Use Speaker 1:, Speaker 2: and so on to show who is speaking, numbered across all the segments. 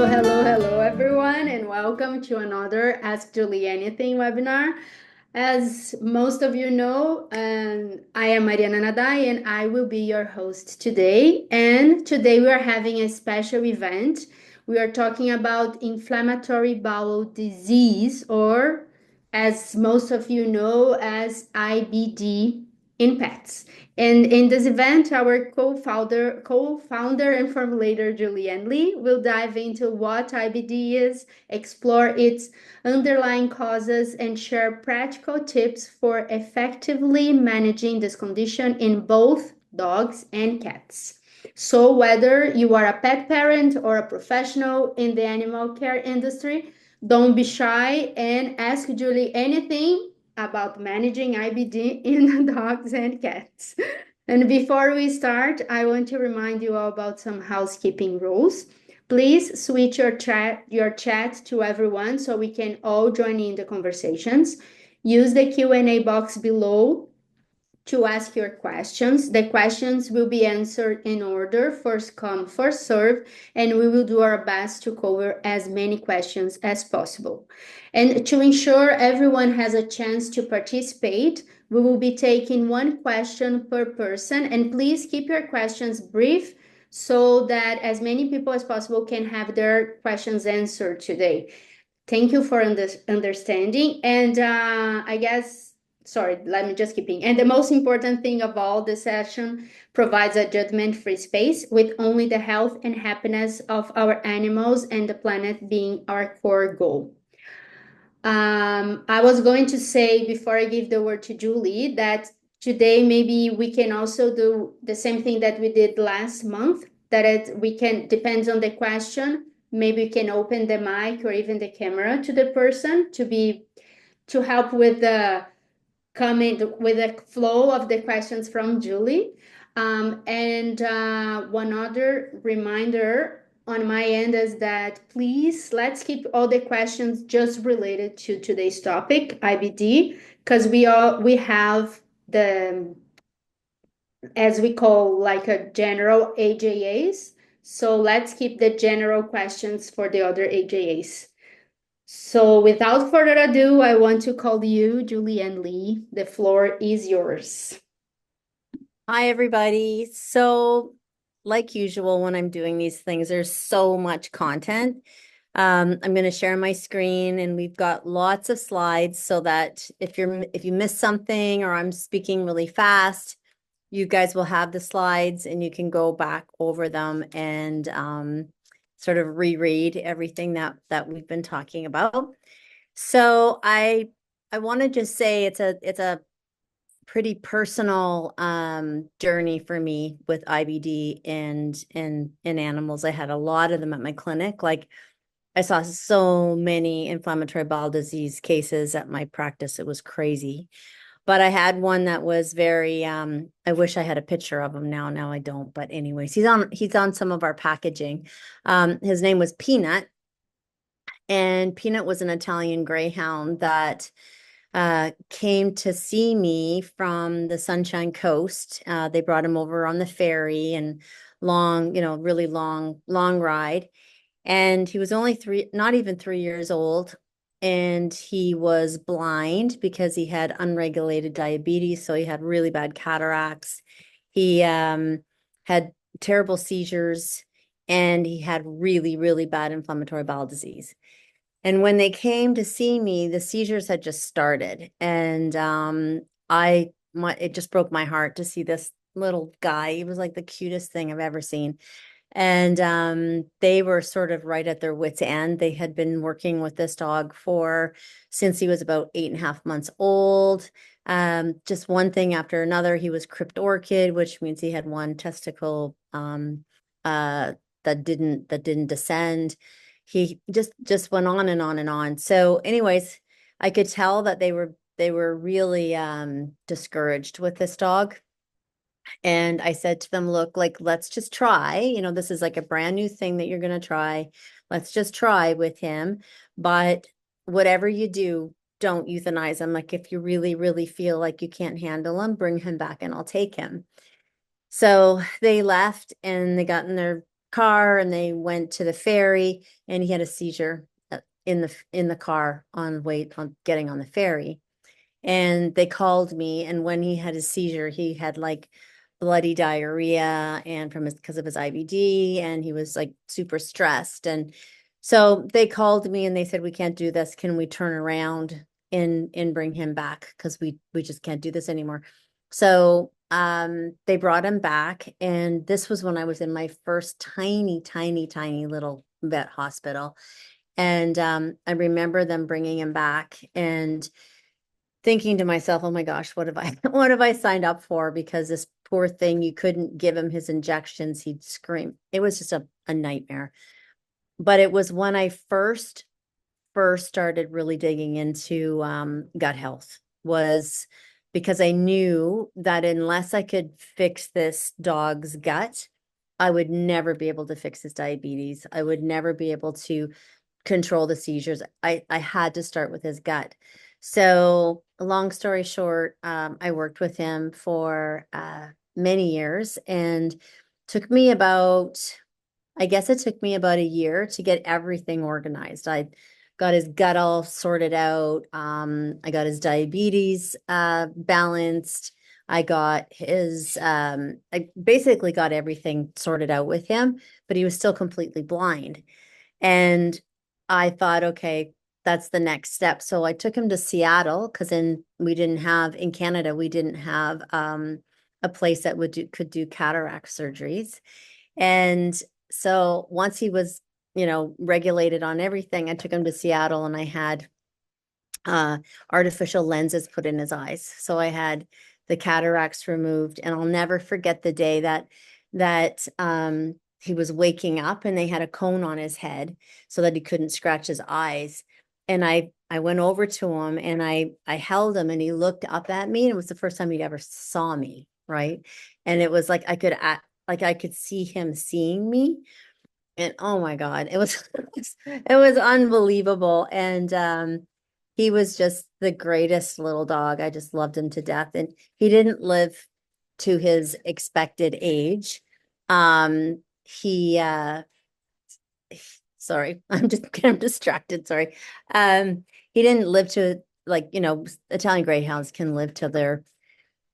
Speaker 1: Hello, everyone, and welcome to another Ask Julie Anything webinar. As most of you know, I am Mariana Nadai, and I will be your host today. And today we are having a special event. We are talking about inflammatory bowel disease, or as most of you know, as IBD in pets. And in this event, our co-founder and formulator Julianne Lee will dive into what IBD is, explore its underlying causes, and share practical tips for effectively managing this condition in both dogs and cats. So whether you are a pet parent or a professional in the animal care industry, don't be shy and ask Julie anything about managing IBD in dogs and cats. And before we start, I want to remind you all about some housekeeping rules. Please switch your chat to everyone so we can all join in the conversations. Use the Q&A box below to ask your questions. The questions will be answered in order, first come, first serve, and we will do our best to cover as many questions as possible. And to ensure everyone has a chance to participate, we will be taking one question per person, and please keep your questions brief so that as many people as possible can have their questions answered today. Thank you for understanding. And let me just keep in. And the most important thing of all, the session provides a judgment-free space with only the health and happiness of our animals and the planet being our core goal. I was going to say before I give the word to Julie that today maybe we can also do the same thing that we did last month, we can, depends on the question, maybe we can open the mic or even the camera to the person to help with the comment, with the flow of the questions from Julie. One other reminder on my end is that please let's keep all the questions just related to today's topic, IBD, because we have the, as we call, like a general AJAs. So let's keep the general questions for the other AJAs. So without further ado, I want to call you Julianne Lee. The floor is yours.
Speaker 2: Hi, everybody. So, like usual, when I'm doing these things, there's so much content. I'm going to share my screen, and we've got lots of slides so that if you miss something or I'm speaking really fast, you guys will have the slides and you can go back over them and sort of reread everything that we've been talking about. So I want to just say it's a pretty personal journey for me with IBD and in animals. I had a lot of them at my clinic. Like I saw so many inflammatory bowel disease cases at my practice. It was crazy. But I had one that was very I wish I had a picture of him now. Now I don't. But anyways, he's on some of our packaging. His name was Peanut. And Peanut was an Italian greyhound that came to see me from the Sunshine Coast. They brought him over on the ferry and really long ride. And he was only not even 3 years old. And he was blind because he had unregulated diabetes. So he had really bad cataracts. He had terrible seizures, and he had really, really bad inflammatory bowel disease. And when they came to see me, the seizures had just started. And it just broke my heart to see this little guy. He was like the cutest thing I've ever seen. And they were sort of right at their wits' end. They had been working with this dog since he was about 8.5 months old. Just one thing after another. He was cryptorchid, which means he had one testicle that didn't descend. He just went on and on and on. So anyways, I could tell that they were really discouraged with this dog. And I said to them, look, like, let's just try. This is like a brand new thing that you're going to try. Let's just try with him. But whatever you do, don't euthanize him. Like, if you really, really feel like you can't handle him, bring him back and I'll take him. So they left and they got in their car and they went to the ferry and he had a seizure in the car on way on getting on the ferry. And they called me, and when he had his seizure, he had like bloody diarrhea and from his because of his IBD, and he was like super stressed. And so they called me and they said, we can't do this. Can we turn around and bring him back? Because we just can't do this anymore. So they brought him back, and this was when I was in my first tiny, tiny, tiny little vet hospital. And I remember them bringing him back and thinking to myself, oh my gosh, what have I what have I signed up for? Because this poor thing, you couldn't give him his injections, he'd scream. It was just a nightmare. But it was when I first started really digging into gut health, was because I knew that unless I could fix this dog's gut, I would never be able to fix his diabetes. I would never be able to control the seizures. I had to start with his gut. So long story short, I worked with him for many years, and took me about, I guess it took me about a year to get everything organized. I got his gut all sorted out. I got his diabetes balanced. I got his, I basically got everything sorted out with him, but he was still completely blind. And I thought, okay, that's the next step. So I took him to Seattle because we didn't have in Canada, we didn't have a place that could do cataract surgeries. And so once he was, regulated on everything, I took him to Seattle and I had artificial lenses put in his eyes. So I had the cataracts removed, and I'll never forget the day that he was waking up and they had a cone on his head so that he couldn't scratch his eyes. And I went over to him and I held him and he looked up at me, and it was the first time he ever saw me, right? And it was like I could see him seeing me. And oh my God, it was it was unbelievable. And he was just the greatest little dog. I just loved him to death. And he didn't live to his expected age. He sorry, I'm distracted, sorry. He didn't live to, like, Italian Greyhounds can live till they're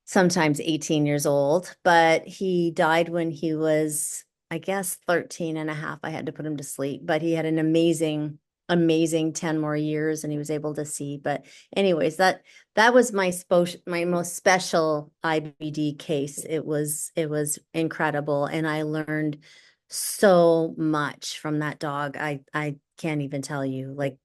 Speaker 2: sometimes 18 years old, but he died when he was, I guess, 13 and a half. I had to put him to sleep, but he had an amazing, amazing 10 more years and he was able to see. But anyways, that was my most special IBD case. It was incredible. And I learned so much from that dog. I can't even tell you. Like,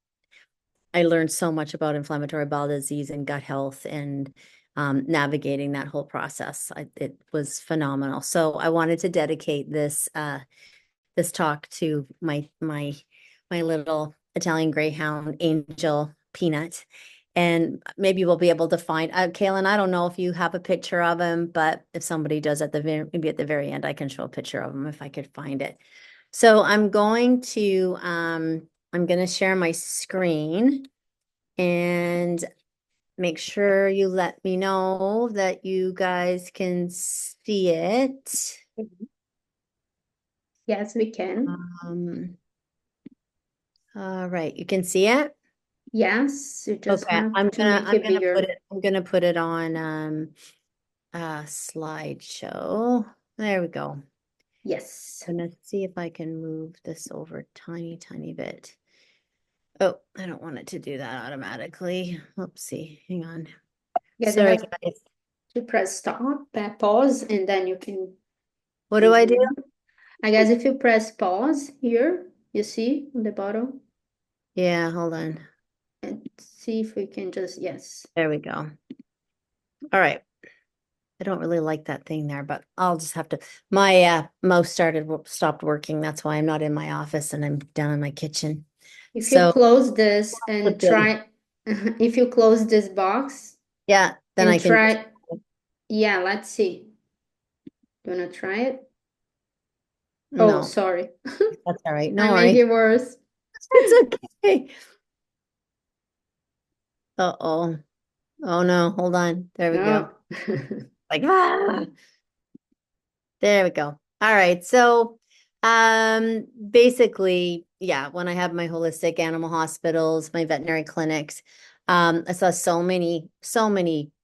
Speaker 2: I learned so much about inflammatory bowel disease and gut health and navigating that whole process. It was phenomenal. So I wanted to dedicate this talk to my little Italian Greyhound angel Peanut. And maybe we'll be able to find Kaylin, I don't know if you have a picture of him, but if somebody does maybe at the very end, I can show a picture of him if I could find it. So I'm going to share my screen and make sure you let me know that you guys can see it.
Speaker 1: Yes, we can.
Speaker 2: Um, all right, you can see it?
Speaker 1: Yes, you just
Speaker 2: Okay,
Speaker 1: have to make it bigger.
Speaker 2: I'm gonna put it on slideshow. There we go.
Speaker 1: Yes.
Speaker 2: I'm gonna see if I can move this over tiny, tiny bit. Oh, I don't want it to do that automatically. Oopsie, hang on.
Speaker 1: Yeah, you
Speaker 2: Sorry,
Speaker 1: have
Speaker 2: guys.
Speaker 1: to press stop, pause, and then you can
Speaker 2: What do I do?
Speaker 1: zoom. I guess if you press pause here, you see on the bottom,
Speaker 2: Yeah, hold on.
Speaker 1: and see if we can just, yes.
Speaker 2: There we go. All right. I don't really like that thing there, but I'll just have to. My mouse stopped working. That's why I'm not in my office and I'm down in my kitchen.
Speaker 1: If you
Speaker 2: So
Speaker 1: close this and
Speaker 2: flip it.
Speaker 1: try, if you close this box
Speaker 2: Yeah, then
Speaker 1: and
Speaker 2: I can just.
Speaker 1: try, yeah, let's see. Do you want to try it? Oh,
Speaker 2: No,
Speaker 1: sorry.
Speaker 2: that's all right.
Speaker 1: I
Speaker 2: No
Speaker 1: make
Speaker 2: worries.
Speaker 1: it worse.
Speaker 2: It's okay. Uh-oh. Oh no, hold on. There we go.
Speaker 1: No.
Speaker 2: Like, ah, there we go. All right. So Basically, yeah, when I have my holistic animal hospitals, my veterinary clinics, I saw so many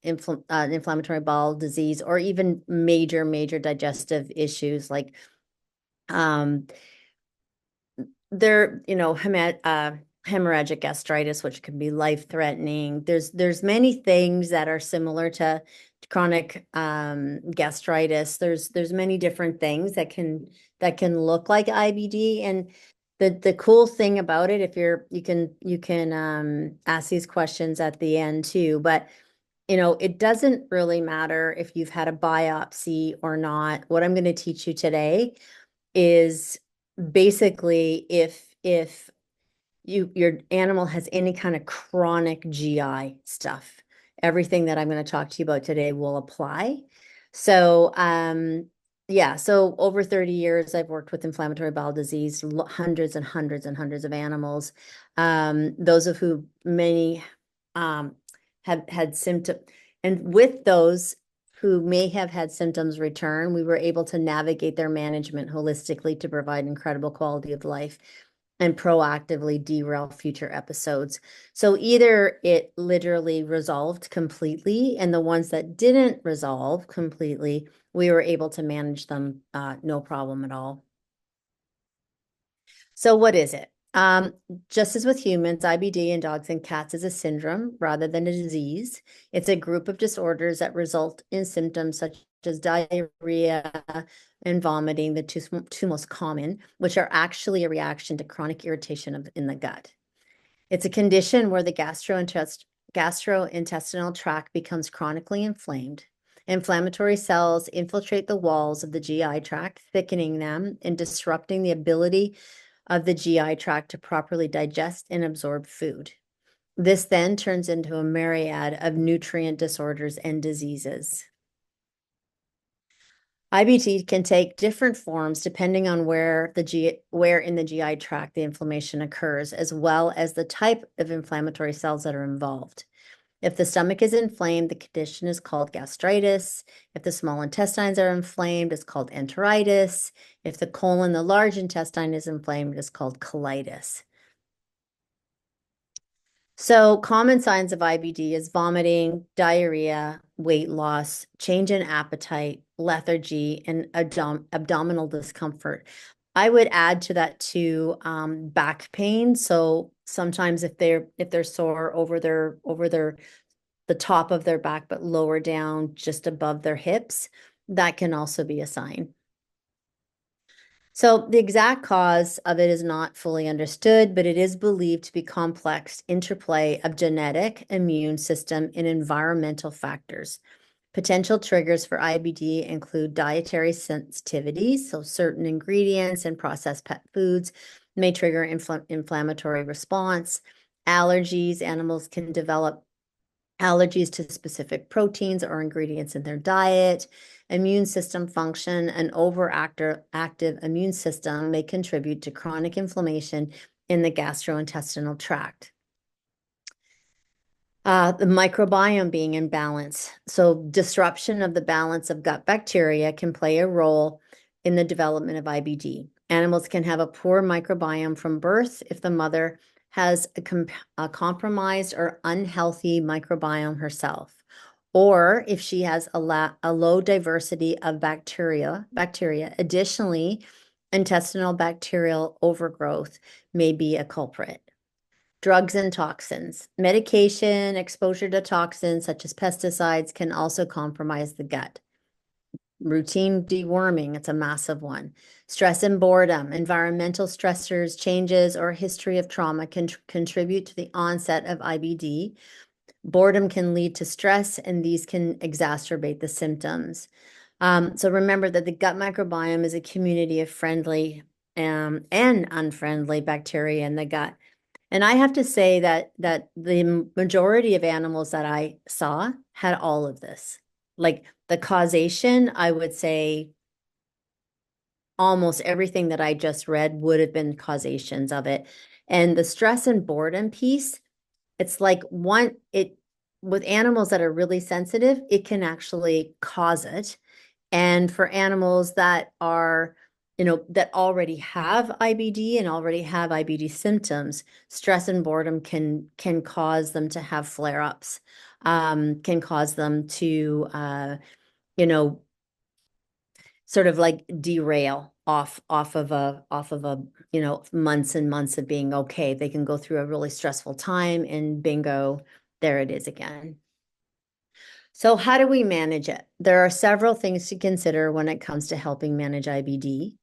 Speaker 2: inflammatory bowel disease or even major digestive issues like um there, hemorrhagic gastritis, which can be life-threatening. There's many things that are similar to chronic gastritis. There's many different things that can look like IBD. And the cool thing about it, if you can ask these questions at the end too, but it doesn't really matter if you've had a biopsy or not. What I'm going to teach you today is basically if your animal has any kind of chronic GI stuff, everything that I'm going to talk to you about today will apply. So yeah, so over 30 years I've worked with inflammatory bowel disease, hundreds and hundreds and hundreds of animals, those of who many have had symptom, and with those who may have had symptoms return, we were able to navigate their management holistically to provide incredible quality of life and proactively derail future episodes. So either it literally resolved completely, and the ones that didn't resolve completely, we were able to manage them no problem at all. So what is it? Just as with humans, IBD in dogs and cats is a syndrome rather than a disease. It's a group of disorders that result in symptoms such as diarrhea and vomiting, the two most common, which are actually a reaction to chronic irritation in the gut. It's a condition where the gastrointestinal tract becomes chronically inflamed. Inflammatory cells infiltrate the walls of the GI tract, thickening them and disrupting the ability of the GI tract to properly digest and absorb food. This then turns into a myriad of nutrient disorders and diseases. IBD can take different forms depending on where in the GI tract the inflammation occurs, as well as the type of inflammatory cells that are involved. If the stomach is inflamed, the condition is called gastritis. If the small intestines are inflamed, it's called enteritis. If the colon, the large intestine, is inflamed, it's called colitis. So common signs of IBD is vomiting, diarrhea, weight loss, change in appetite, lethargy, and abdominal discomfort. I would add to that too back pain. So sometimes if they're sore over the top of their back, but lower down just above their hips, that can also be a sign. So the exact cause of it is not fully understood, but it is believed to be complex interplay of genetic, immune system, and environmental factors. Potential triggers for IBD include dietary sensitivities, so certain ingredients and processed pet foods may trigger inflammatory response. Allergies, animals can develop allergies to specific proteins or ingredients in their diet. Immune system function, an overactive immune system may contribute to chronic inflammation in the gastrointestinal tract. The microbiome being in balance. So disruption of the balance of gut bacteria can play a role in the development of IBD. Animals can have a poor microbiome from birth if the mother has a compromised or unhealthy microbiome herself, or if she has a low diversity of bacteria. Additionally, intestinal bacterial overgrowth may be a culprit. Drugs and toxins. Medication, exposure to toxins such as pesticides can also compromise the gut. Routine deworming, it's a massive one. Stress and boredom, environmental stressors, changes, or history of trauma can contribute to the onset of IBD. Boredom can lead to stress, and these can exacerbate the symptoms. So remember that the gut microbiome is a community of friendly and unfriendly bacteria in the gut. And I have to say that the majority of animals that I saw had all of this. Like the causation, I would say almost everything that I just read would have been causations of it. And the stress and boredom piece, it's like with animals that are really sensitive, it can actually cause it. And for animals that are that already have IBD and already have IBD symptoms, stress and boredom can cause them to have flare-ups, can cause them to you know, sort of like derail off of a months and months of being okay. They can go through a really stressful time and bingo, there it is again. So how do we manage it? There are several things to consider when it comes to helping manage IBD.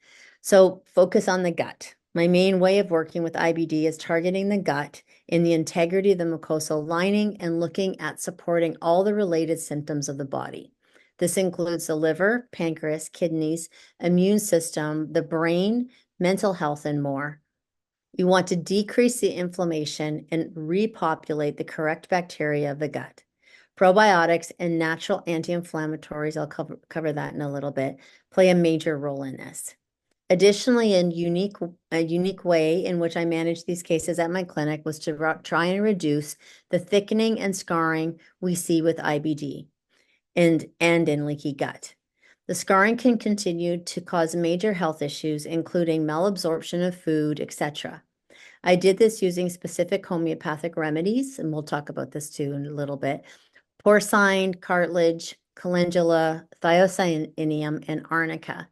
Speaker 2: So focus on the gut. My main way of working with IBD is targeting the gut in the integrity of the mucosal lining and looking at supporting all the related symptoms of the body. This includes the liver, pancreas, kidneys, immune system, the brain, mental health, and more. You want to decrease the inflammation and repopulate the correct bacteria of the gut. Probiotics and natural anti-inflammatories, I'll cover that in a little bit, play a major role in this. Additionally, a unique way in which I manage these cases at my clinic was to try and reduce the thickening and scarring we see with IBD and in leaky gut. The scarring can continue to cause major health issues, including malabsorption of food, etc. I did this using specific homeopathic remedies, and we'll talk about this too in a little bit. Porcine, cartilage, calendula, thiocyaninium, and arnica.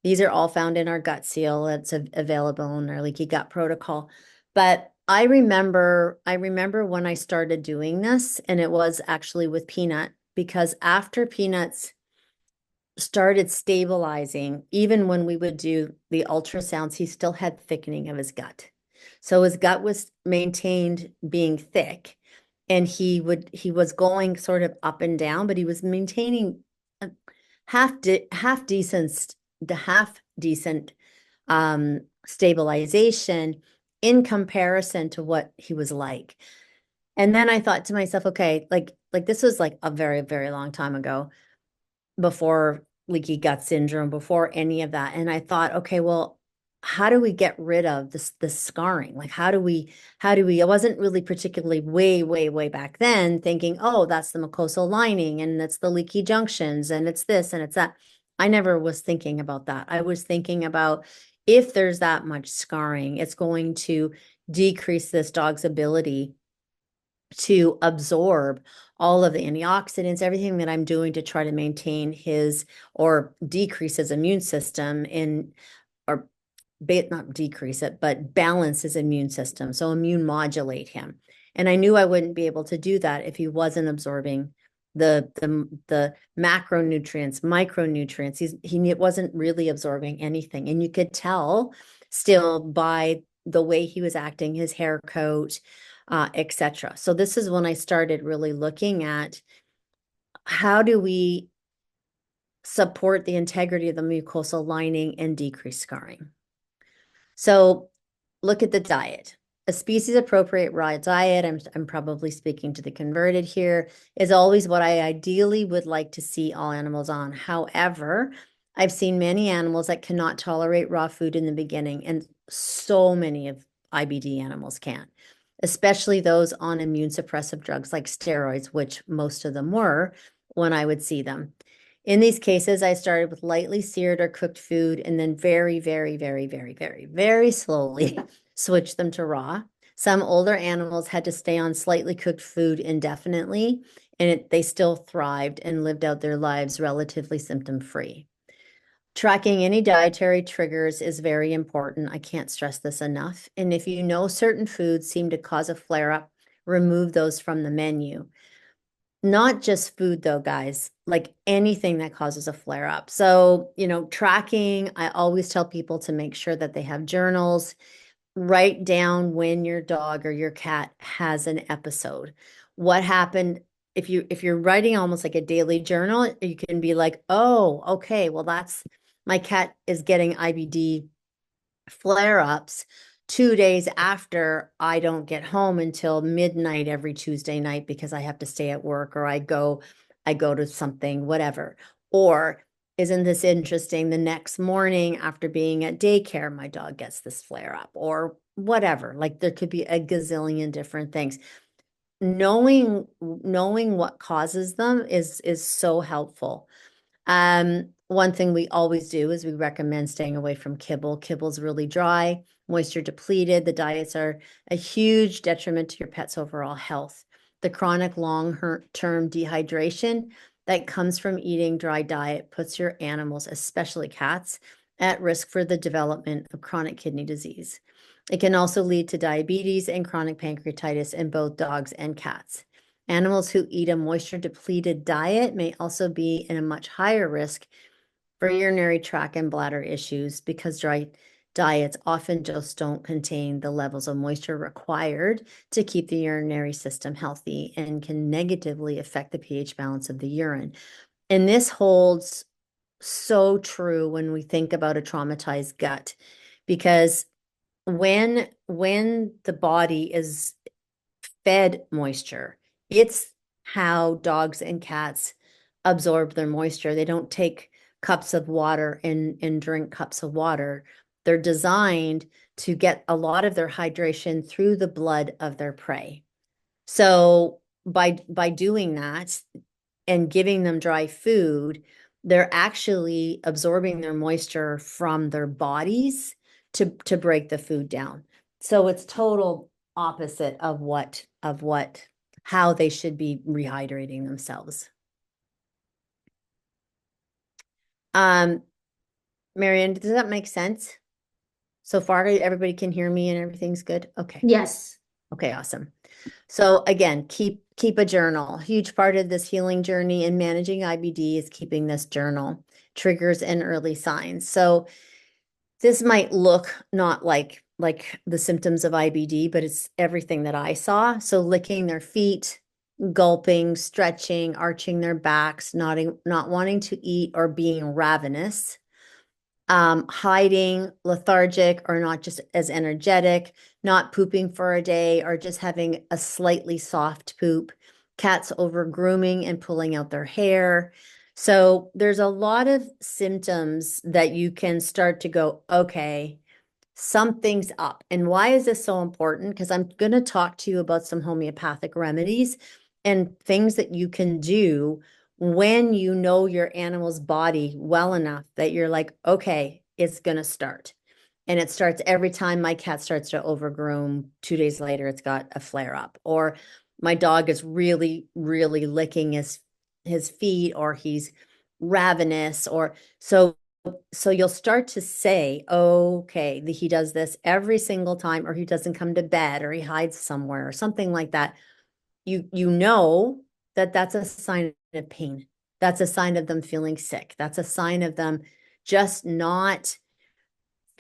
Speaker 2: These are all found in our gut seal. It's available in our leaky gut protocol. But I remember when I started doing this, and it was actually with Peanut, because after Peanut's started stabilizing, even when we would do the ultrasounds, he still had thickening of his gut. So his gut was maintained being thick, and he was going sort of up and down, but he was maintaining a half decent stabilization in comparison to what he was like. And then I thought to myself, okay, like this was like a very, very long time ago, before leaky gut syndrome, before any of that. And I thought, okay, well, how do we get rid of this scarring? Like, I wasn't really particularly way back then thinking, oh, that's the mucosal lining and that's the leaky junctions and it's this and it's that. I never was thinking about that. I was thinking about, if there's that much scarring, it's going to decrease this dog's ability to absorb all of the antioxidants, everything that I'm doing to try to maintain his or decrease his immune system or not decrease it, but balance his immune system. So immune modulate him. And I knew I wouldn't be able to do that if he wasn't absorbing the macronutrients, micronutrients. He wasn't really absorbing anything. And you could tell still by the way he was acting, his hair coat, etc. So this is when I started really looking at, how do we support the integrity of the mucosal lining and decrease scarring. So look at the diet. A species appropriate raw diet, I'm probably speaking to the converted here, is always what I ideally would like to see all animals on. However, I've seen many animals that cannot tolerate raw food in the beginning, and so many of IBD animals can't, especially those on immune suppressive drugs like steroids, which most of them were when I would see them. In these cases, I started with lightly seared or cooked food and then very slowly switched them to raw. Some older animals had to stay on slightly cooked food indefinitely, and they still thrived and lived out their lives relatively symptom-free. Tracking any dietary triggers is very important. I can't stress this enough. And if you know certain foods seem to cause a flare-up, remove those from the menu. Not just food though, guys, like anything that causes a flare up. So, tracking, I always tell people to make sure that they have journals. Write down when your dog or your cat has an episode. What happened? If you're writing almost like a daily journal, you can be like, oh, okay, well, that's my cat is getting IBD flare-ups 2 days after I don't get home until midnight every Tuesday night because I have to stay at work, or I go to something, whatever. Or isn't this interesting? The next morning after being at daycare, my dog gets this flare up or whatever. Like, there could be a gazillion different things. Knowing what causes them is so helpful. one thing we always do is we recommend staying away from kibble. Kibble's really dry, moisture depleted. The diets are a huge detriment to your pet's overall health. The chronic long-term dehydration that comes from eating dry diet puts your animals, especially cats, at risk for the development of chronic kidney disease. It can also lead to diabetes and chronic pancreatitis in both dogs and cats. Animals who eat a moisture-depleted diet may also be in a much higher risk for urinary tract and bladder issues because dry diets often just don't contain the levels of moisture required to keep the urinary system healthy and can negatively affect the pH balance of the urine. And this holds so true when we think about a traumatized gut, because when the body is fed moisture, it's how dogs and cats absorb their moisture. They don't take cups of water and drink cups of water. They're designed to get a lot of their hydration through the blood of their prey. So by doing that and giving them dry food, they're actually absorbing their moisture from their bodies to break the food down. So it's total opposite of how they should be rehydrating themselves. Marianne, does that make sense? So far, everybody can hear me and everything's good? Okay.
Speaker 1: Yes.
Speaker 2: Okay, awesome. So again, keep a journal. Huge part of this healing journey and managing IBD is keeping this journal, triggers and early signs. So this might look not like the symptoms of IBD, but it's everything that I saw. So licking their feet, gulping, stretching, arching their backs, not wanting to eat or being ravenous, hiding, lethargic, or not just as energetic, not pooping for a day, or just having a slightly soft poop, cats over grooming and pulling out their hair. So there's a lot of symptoms that you can start to go, okay, something's up. And why is this so important? Because I'm going to talk to you about some homeopathic remedies and things that you can do when you know your animal's body well enough that you're like, okay, it's going to start. And it starts every time my cat starts to overgroom. 2 days later, it's got a flare up. Or my dog is really, really licking his feet, or he's ravenous, or so you'll start to say, okay, he does this every single time, or he doesn't come to bed, or he hides somewhere, or something like that. You know that that's a sign of pain. That's a sign of them feeling sick. That's a sign of them just not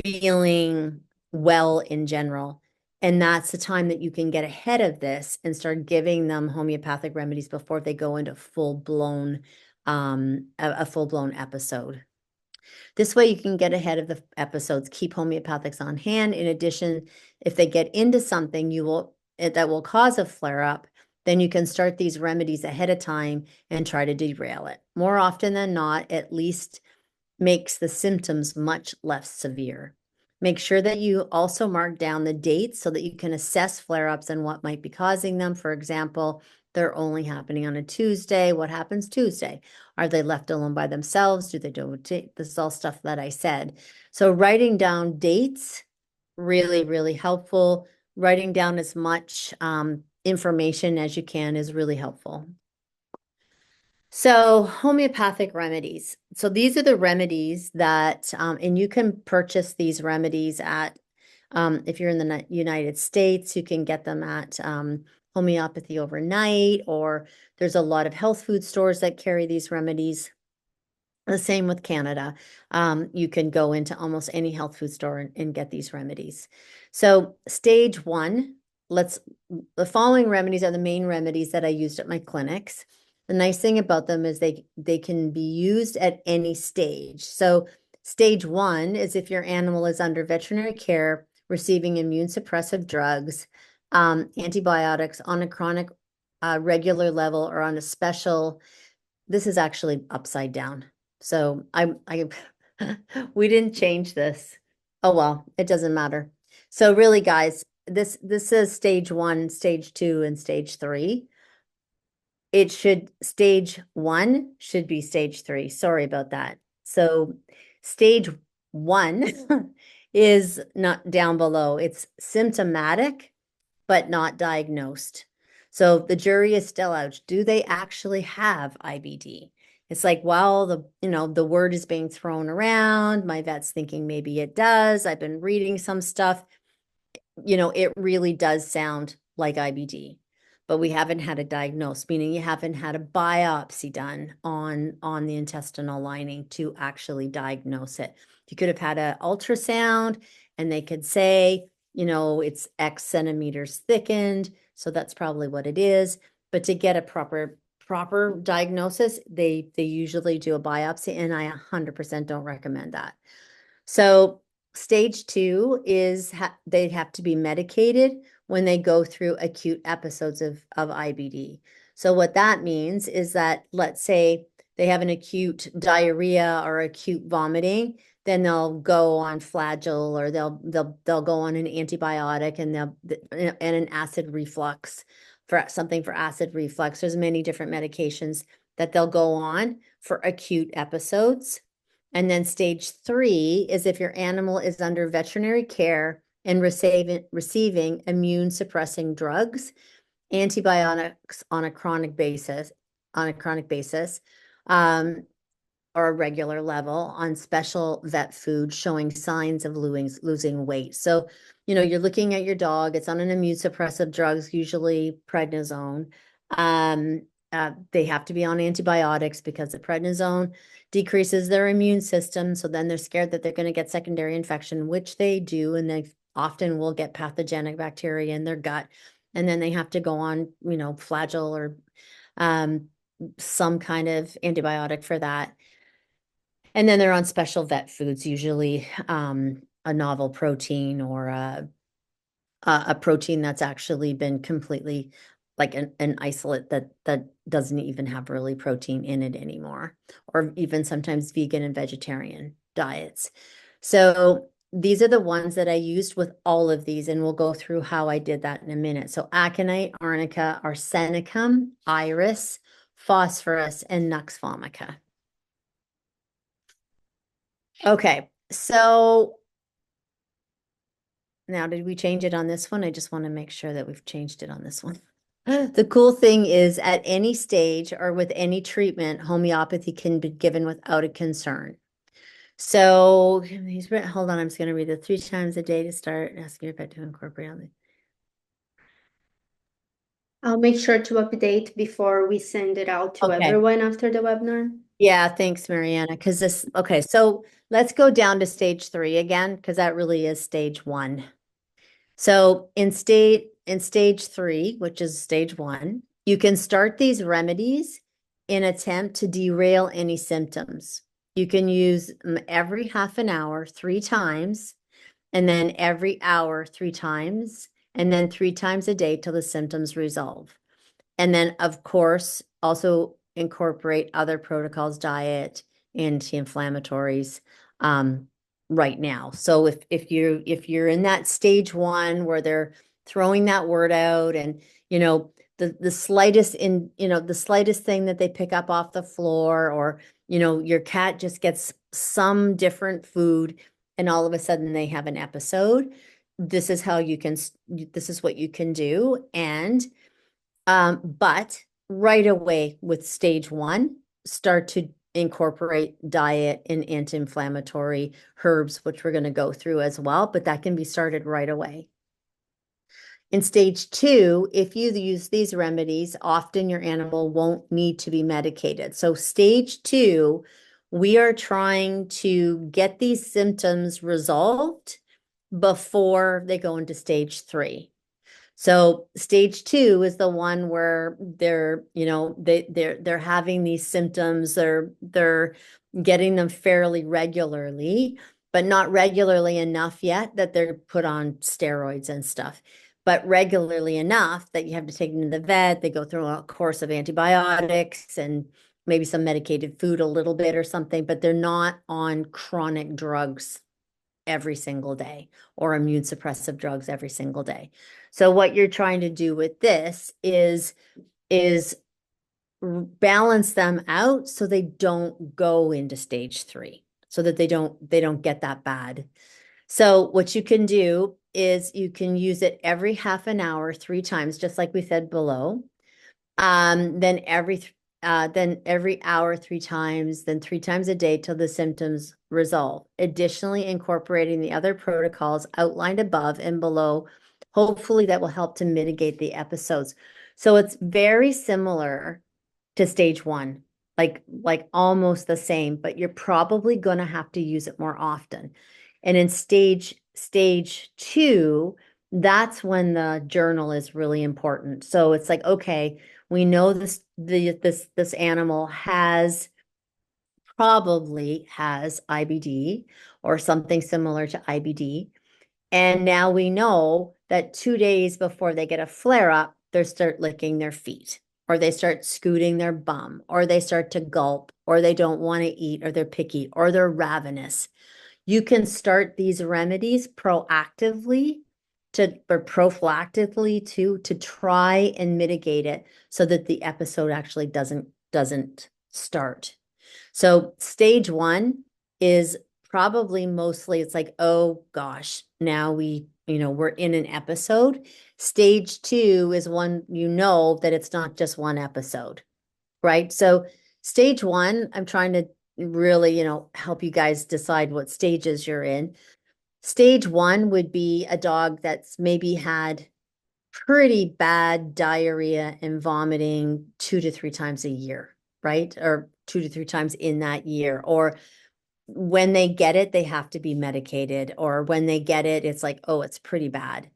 Speaker 2: feeling well in general. And that's the time that you can get ahead of this and start giving them homeopathic remedies before they go into full-blown a full-blown episode. This way you can get ahead of the episodes, keep homeopathics on hand. In addition, if they get into something that will cause a flare-up, then you can start these remedies ahead of time and try to derail it. More often than not, at least makes the symptoms much less severe. Make sure that you also mark down the dates so that you can assess flare-ups and what might be causing them. For example, they're only happening on a Tuesday. What happens Tuesday? Are they left alone by themselves? Do they do this? Is all stuff that I said. So writing down dates, really, really helpful. Writing down as much information as you can is really helpful. So homeopathic remedies. So these are the remedies that, and you can purchase these remedies at, if you're in the United States, you can get them at Homeopathy Overnight, or there's a lot of health food stores that carry these remedies. The same with Canada. You can go into almost any health food store and get these remedies. So stage one, the following remedies are the main remedies that I used at my clinics. The nice thing about them is they can be used at any stage. So stage one is if your animal is under veterinary care, receiving immune suppressive drugs, antibiotics on a chronic, regular level, or on a special. This is actually upside down. So we didn't change this. Oh, well, it doesn't matter. So really, guys, this is stage one, stage two, and stage three. Stage one should be stage three. Sorry about that. So stage 1 is not down below. It's symptomatic, but not diagnosed. So the jury is still out. Do they actually have IBD? It's like, well, the word is being thrown around. My vet's thinking maybe it does. I've been reading some stuff. It really does sound like IBD, but we haven't had it diagnosed, meaning you haven't had a biopsy done on the intestinal lining to actually diagnose it. You could have had an ultrasound and they could say, it's X centimeters thickened, so that's probably what it is. But to get a proper diagnosis, they usually do a biopsy, and I 100% don't recommend that. So stage 2 is they have to be medicated when they go through acute episodes of IBD. So what that means is that, let's say they have an acute diarrhea or acute vomiting, then they'll go on Flagyl, or they'll go on an antibiotic, and an acid reflux for something for acid reflux. There's many different medications that they'll go on for acute episodes. And then stage 3 is if your animal is under veterinary care and receiving immune suppressing drugs, antibiotics on a chronic basis, or a regular level on special vet food showing signs of losing weight. So, you're looking at your dog, it's on an immune suppressive drugs, usually prednisone. They have to be on antibiotics because the prednisone decreases their immune system. So then they're scared that they're going to get secondary infection, which they do. And they often will get pathogenic bacteria in their gut. And then they have to go on, Flagyl or some kind of antibiotic for that. And then they're on special vet foods, usually a novel protein, or a protein that's actually been completely, like an isolate that doesn't even have really protein in it anymore, or even sometimes vegan and vegetarian diets. So these are the ones that I used with all of these, and we'll go through how I did that in a minute. So aconite, arnica, arsenicum, iris, phosphorus, and nux vomica. Okay, so now did we change it on this one? I just want to make sure that we've changed it on this one. The cool thing is, at any stage or with any treatment, homeopathy can be given without a concern. So hold on, I'm just going to read it 3 times a day to start asking your pet to incorporate on the.
Speaker 1: I'll make sure to update before we send it out to
Speaker 2: Okay.
Speaker 1: everyone after the webinar.
Speaker 2: Yeah, thanks, Mariana. Okay, so let's go down to stage 3 again, because that really is stage 1. So in stage 3, which is stage 1, you can start these remedies in attempt to derail any symptoms. You can use them every half an hour 3 times, and then every hour 3 times, and then 3 times a day till the symptoms resolve. And then, of course, also incorporate other protocols, diet, anti-inflammatories, right now. So if you're in that stage 1 where they're throwing that word out, and the slightest thing that they pick up off the floor, or your cat just gets some different food and all of a sudden they have an episode, this is what you can do. And but right away with stage 1, start to incorporate diet and anti-inflammatory herbs, which we're going to go through as well, but that can be started right away. In stage 2, if you use these remedies, often your animal won't need to be medicated. So stage 2, we are trying to get these symptoms resolved before they go into stage 3. So stage 2 is the one where they're having these symptoms, they're getting them fairly regularly, but not regularly enough yet that they're put on steroids and stuff, but regularly enough that you have to take them to the vet. They go through a course of antibiotics and maybe some medicated food a little bit or something, but they're not on chronic drugs every single day, or immune suppressive drugs every single day. So what you're trying to do with this is balance them out so they don't go into stage 3, so that they don't get that bad. So what you can do is you can use it every half an hour, 3 times, just like we said below. Then every hour, 3 times, then 3 times a day till the symptoms resolve. Additionally, incorporating the other protocols outlined above and below, hopefully that will help to mitigate the episodes. So it's very similar to stage 1, like almost the same, but you're probably going to have to use it more often. And in stage 2, that's when the journal is really important. So it's like, okay, we know this animal probably has IBD or something similar to IBD. And now we know that 2 days before they get a flare up, they start licking their feet, or they start scooting their bum, or they start to gulp, or they don't want to eat, or they're picky, or they're ravenous. You can start these remedies proactively or prophylactically to try and mitigate it so that the episode actually doesn't start. So stage 1 is probably mostly it's like, oh gosh, now we're in an episode. Stage 2 is one, that it's not just one episode, right? So stage 1, I'm trying to really, help you guys decide what stages you're in. Stage 1 would be a dog that's maybe had pretty bad diarrhea and vomiting 2 to 3 times a year, right? Or 2 to 3 times in that year. Or when they get it, they have to be medicated. Or when they get it, it's like, oh, it's pretty bad.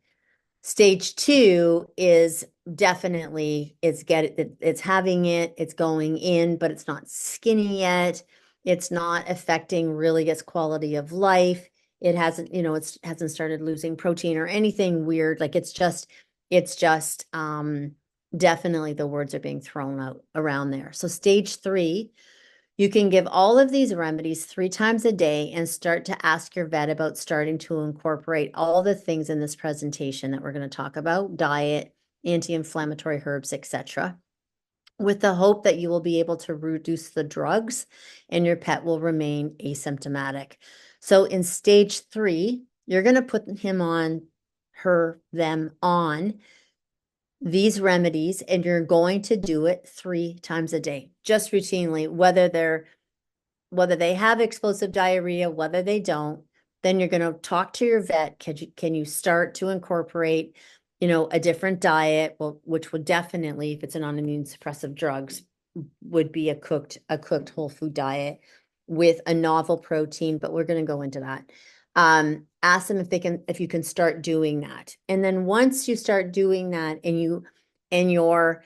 Speaker 2: Stage 2 is definitely it's having it, it's going in, but it's not skinny yet. It's not affecting really its quality of life. It hasn't started losing protein or anything weird. Like it's just definitely the words are being thrown out around there. So stage 3, you can give all of these remedies 3 times a day and start to ask your vet about starting to incorporate all the things in this presentation that we're going to talk about: diet, anti-inflammatory herbs, etc., with the hope that you will be able to reduce the drugs and your pet will remain asymptomatic. So in stage 3, you're going to put them on these remedies, and you're going to do it 3 times a day, just routinely, whether they have explosive diarrhea, whether they don't. Then you're going to talk to your vet. Can you start to incorporate, a different diet? Well, which would definitely, if it's an immune suppressive drugs, would be a cooked whole food diet with a novel protein, but we're going to go into that. Ask them if you can start doing that. And then once you start doing that and you're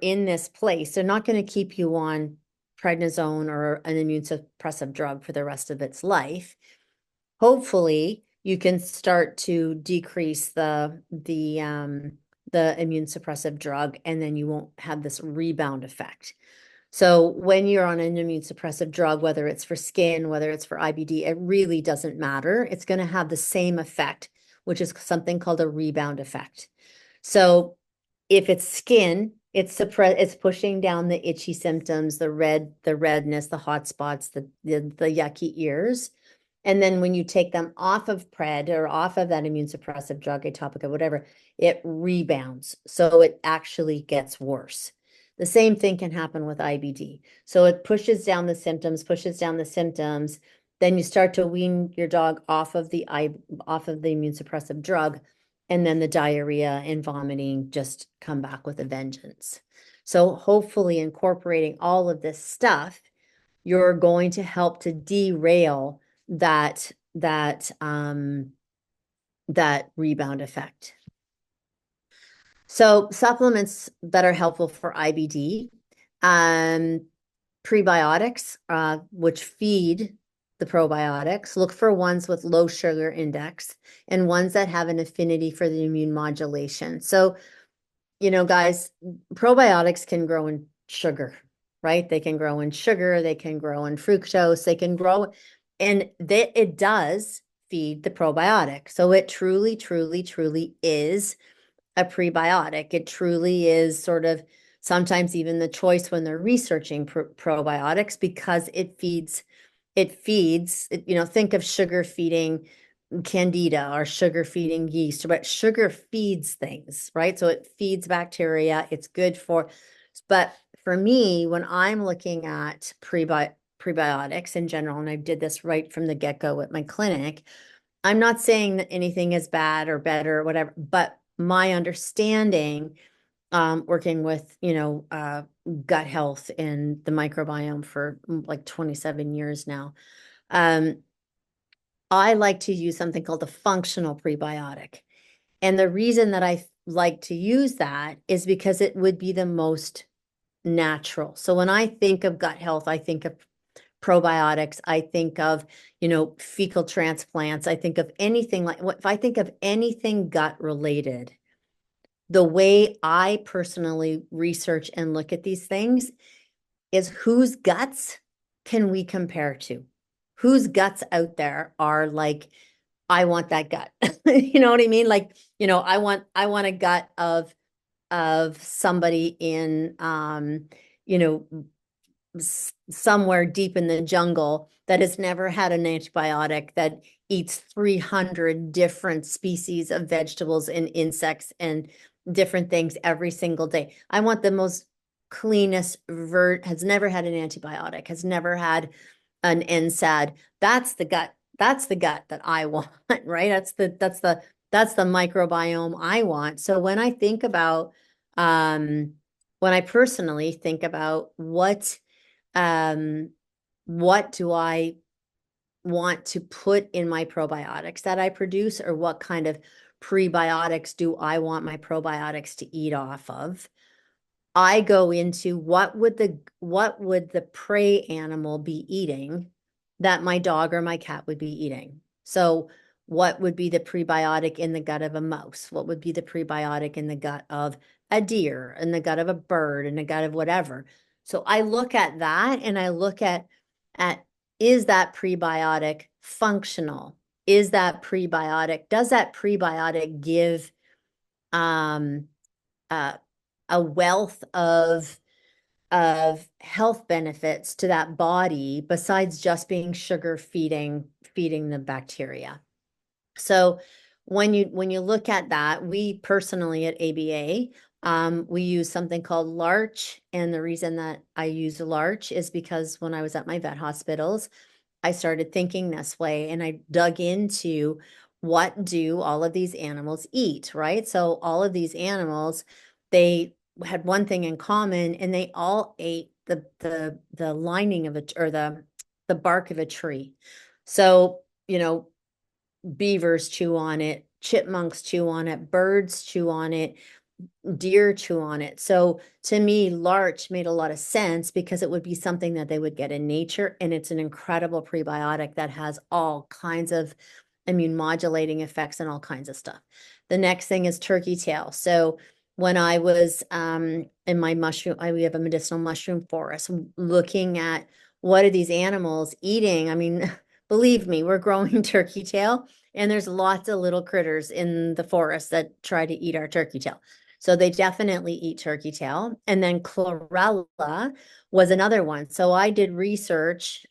Speaker 2: in this place, they're not going to keep you on prednisone or an immune suppressive drug for the rest of its life. Hopefully you can start to decrease the immune suppressive drug, and then you won't have this rebound effect. So when you're on an immune suppressive drug, whether it's for skin, whether it's for IBD, it really doesn't matter. It's going to have the same effect, which is something called a rebound effect. So if it's skin, it's pushing down the itchy symptoms, the redness, the hot spots, the yucky ears. And then when you take them off of pred or off of that immune suppressive drug, Atopica, whatever, it rebounds. So it actually gets worse. The same thing can happen with IBD. So it pushes down the symptoms. Then you start to wean your dog off of the immune suppressive drug, and then the diarrhea and vomiting just come back with a vengeance. So hopefully incorporating all of this stuff, you're going to help to derail that rebound effect. So supplements that are helpful for IBD, prebiotics, which feed the probiotics. Look for ones with low sugar index and ones that have an affinity for the immune modulation. So, guys, probiotics can grow in sugar, right? They can grow in sugar, they can grow in fructose, they can grow, and it does feed the probiotic. So it truly, truly, truly is a prebiotic. It truly is sort of sometimes even the choice when they're researching probiotics, because think of sugar feeding candida or sugar feeding yeast, but sugar feeds things, right? So it feeds bacteria. It's good but for me, when I'm looking at prebiotics in general, and I did this right from the get-go at my clinic, I'm not saying that anything is bad or better or whatever, but my understanding, working with, gut health and the microbiome for like 27 years now, I like to use something called a functional prebiotic. And the reason that I like to use that is because it would be the most natural. So when I think of gut health, I think of probiotics, I think of, fecal transplants, I think of anything if I think of anything gut related, the way I personally research and look at these things is whose guts can we compare to? Whose guts out there are like, I want that gut. You know what I mean? Like, I want a gut of somebody in you know, somewhere deep in the jungle that has never had an antibiotic, that eats 300 different species of vegetables and insects and different things every single day. I want the most cleanest has never had an antibiotic, has never had an NSAID. That's the gut. That's the gut that I want, right? That's the microbiome I want. So when I think about when I personally think about what do I want to put in my probiotics that I produce, or what kind of prebiotics do I want my probiotics to eat off of? I go into what would the prey animal be eating that my dog or my cat would be eating? So what would be the prebiotic in the gut of a mouse? What would be the prebiotic in the gut of a deer, in the gut of a bird, in the gut of whatever? So I look at that, and I look at is that prebiotic functional? Does that prebiotic give um uh a wealth of health benefits to that body besides just being sugar feeding the bacteria? So when you look at that, we personally at ABA, we use something called larch. And the reason that I use larch is because when I was at my vet hospitals, I started thinking this way, and I dug into what do all of these animals eat, right? So all of these animals, they had one thing in common, and they all ate the lining of the bark of a tree. So, beavers chew on it, chipmunks chew on it, birds chew on it, deer chew on it. So to me, larch made a lot of sense because it would be something that they would get in nature. And it's an incredible prebiotic that has all kinds of immune modulating effects and all kinds of stuff. The next thing is turkey tail. So when I was in my we have a medicinal mushroom forest, looking at what are these animals eating? I mean, believe me, we're growing turkey tail, and there's lots of little critters in the forest that try to eat our turkey tail. So they definitely eat turkey tail. And then chlorella was another one. So I did research.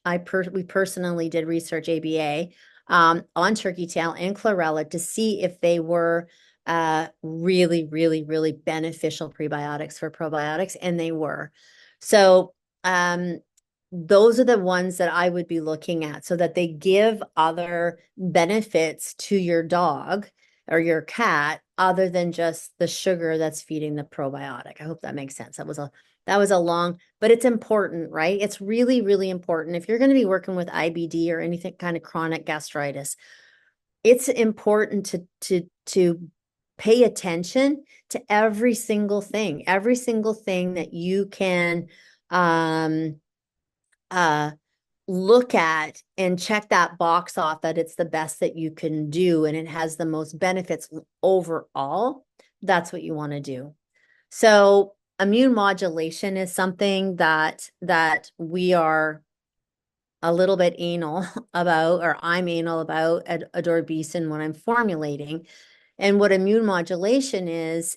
Speaker 2: We personally did research, ABA, on turkey tail and chlorella to see if they were really, really, really beneficial prebiotics for probiotics, and they were. So those are the ones that I would be looking at, so that they give other benefits to your dog or your cat other than just the sugar that's feeding the probiotic. I hope that makes sense. That was a long, but it's important, right? It's really, really important. If you're going to be working with IBD or anything kind of chronic gastritis, it's important to pay attention to every single thing that you can look at and check that box off, that it's the best that you can do and it has the most benefits overall. That's what you want to do. So immune modulation is something that we are a little bit anal about, or I'm anal about at Adore Beeson when I'm formulating. And what immune modulation is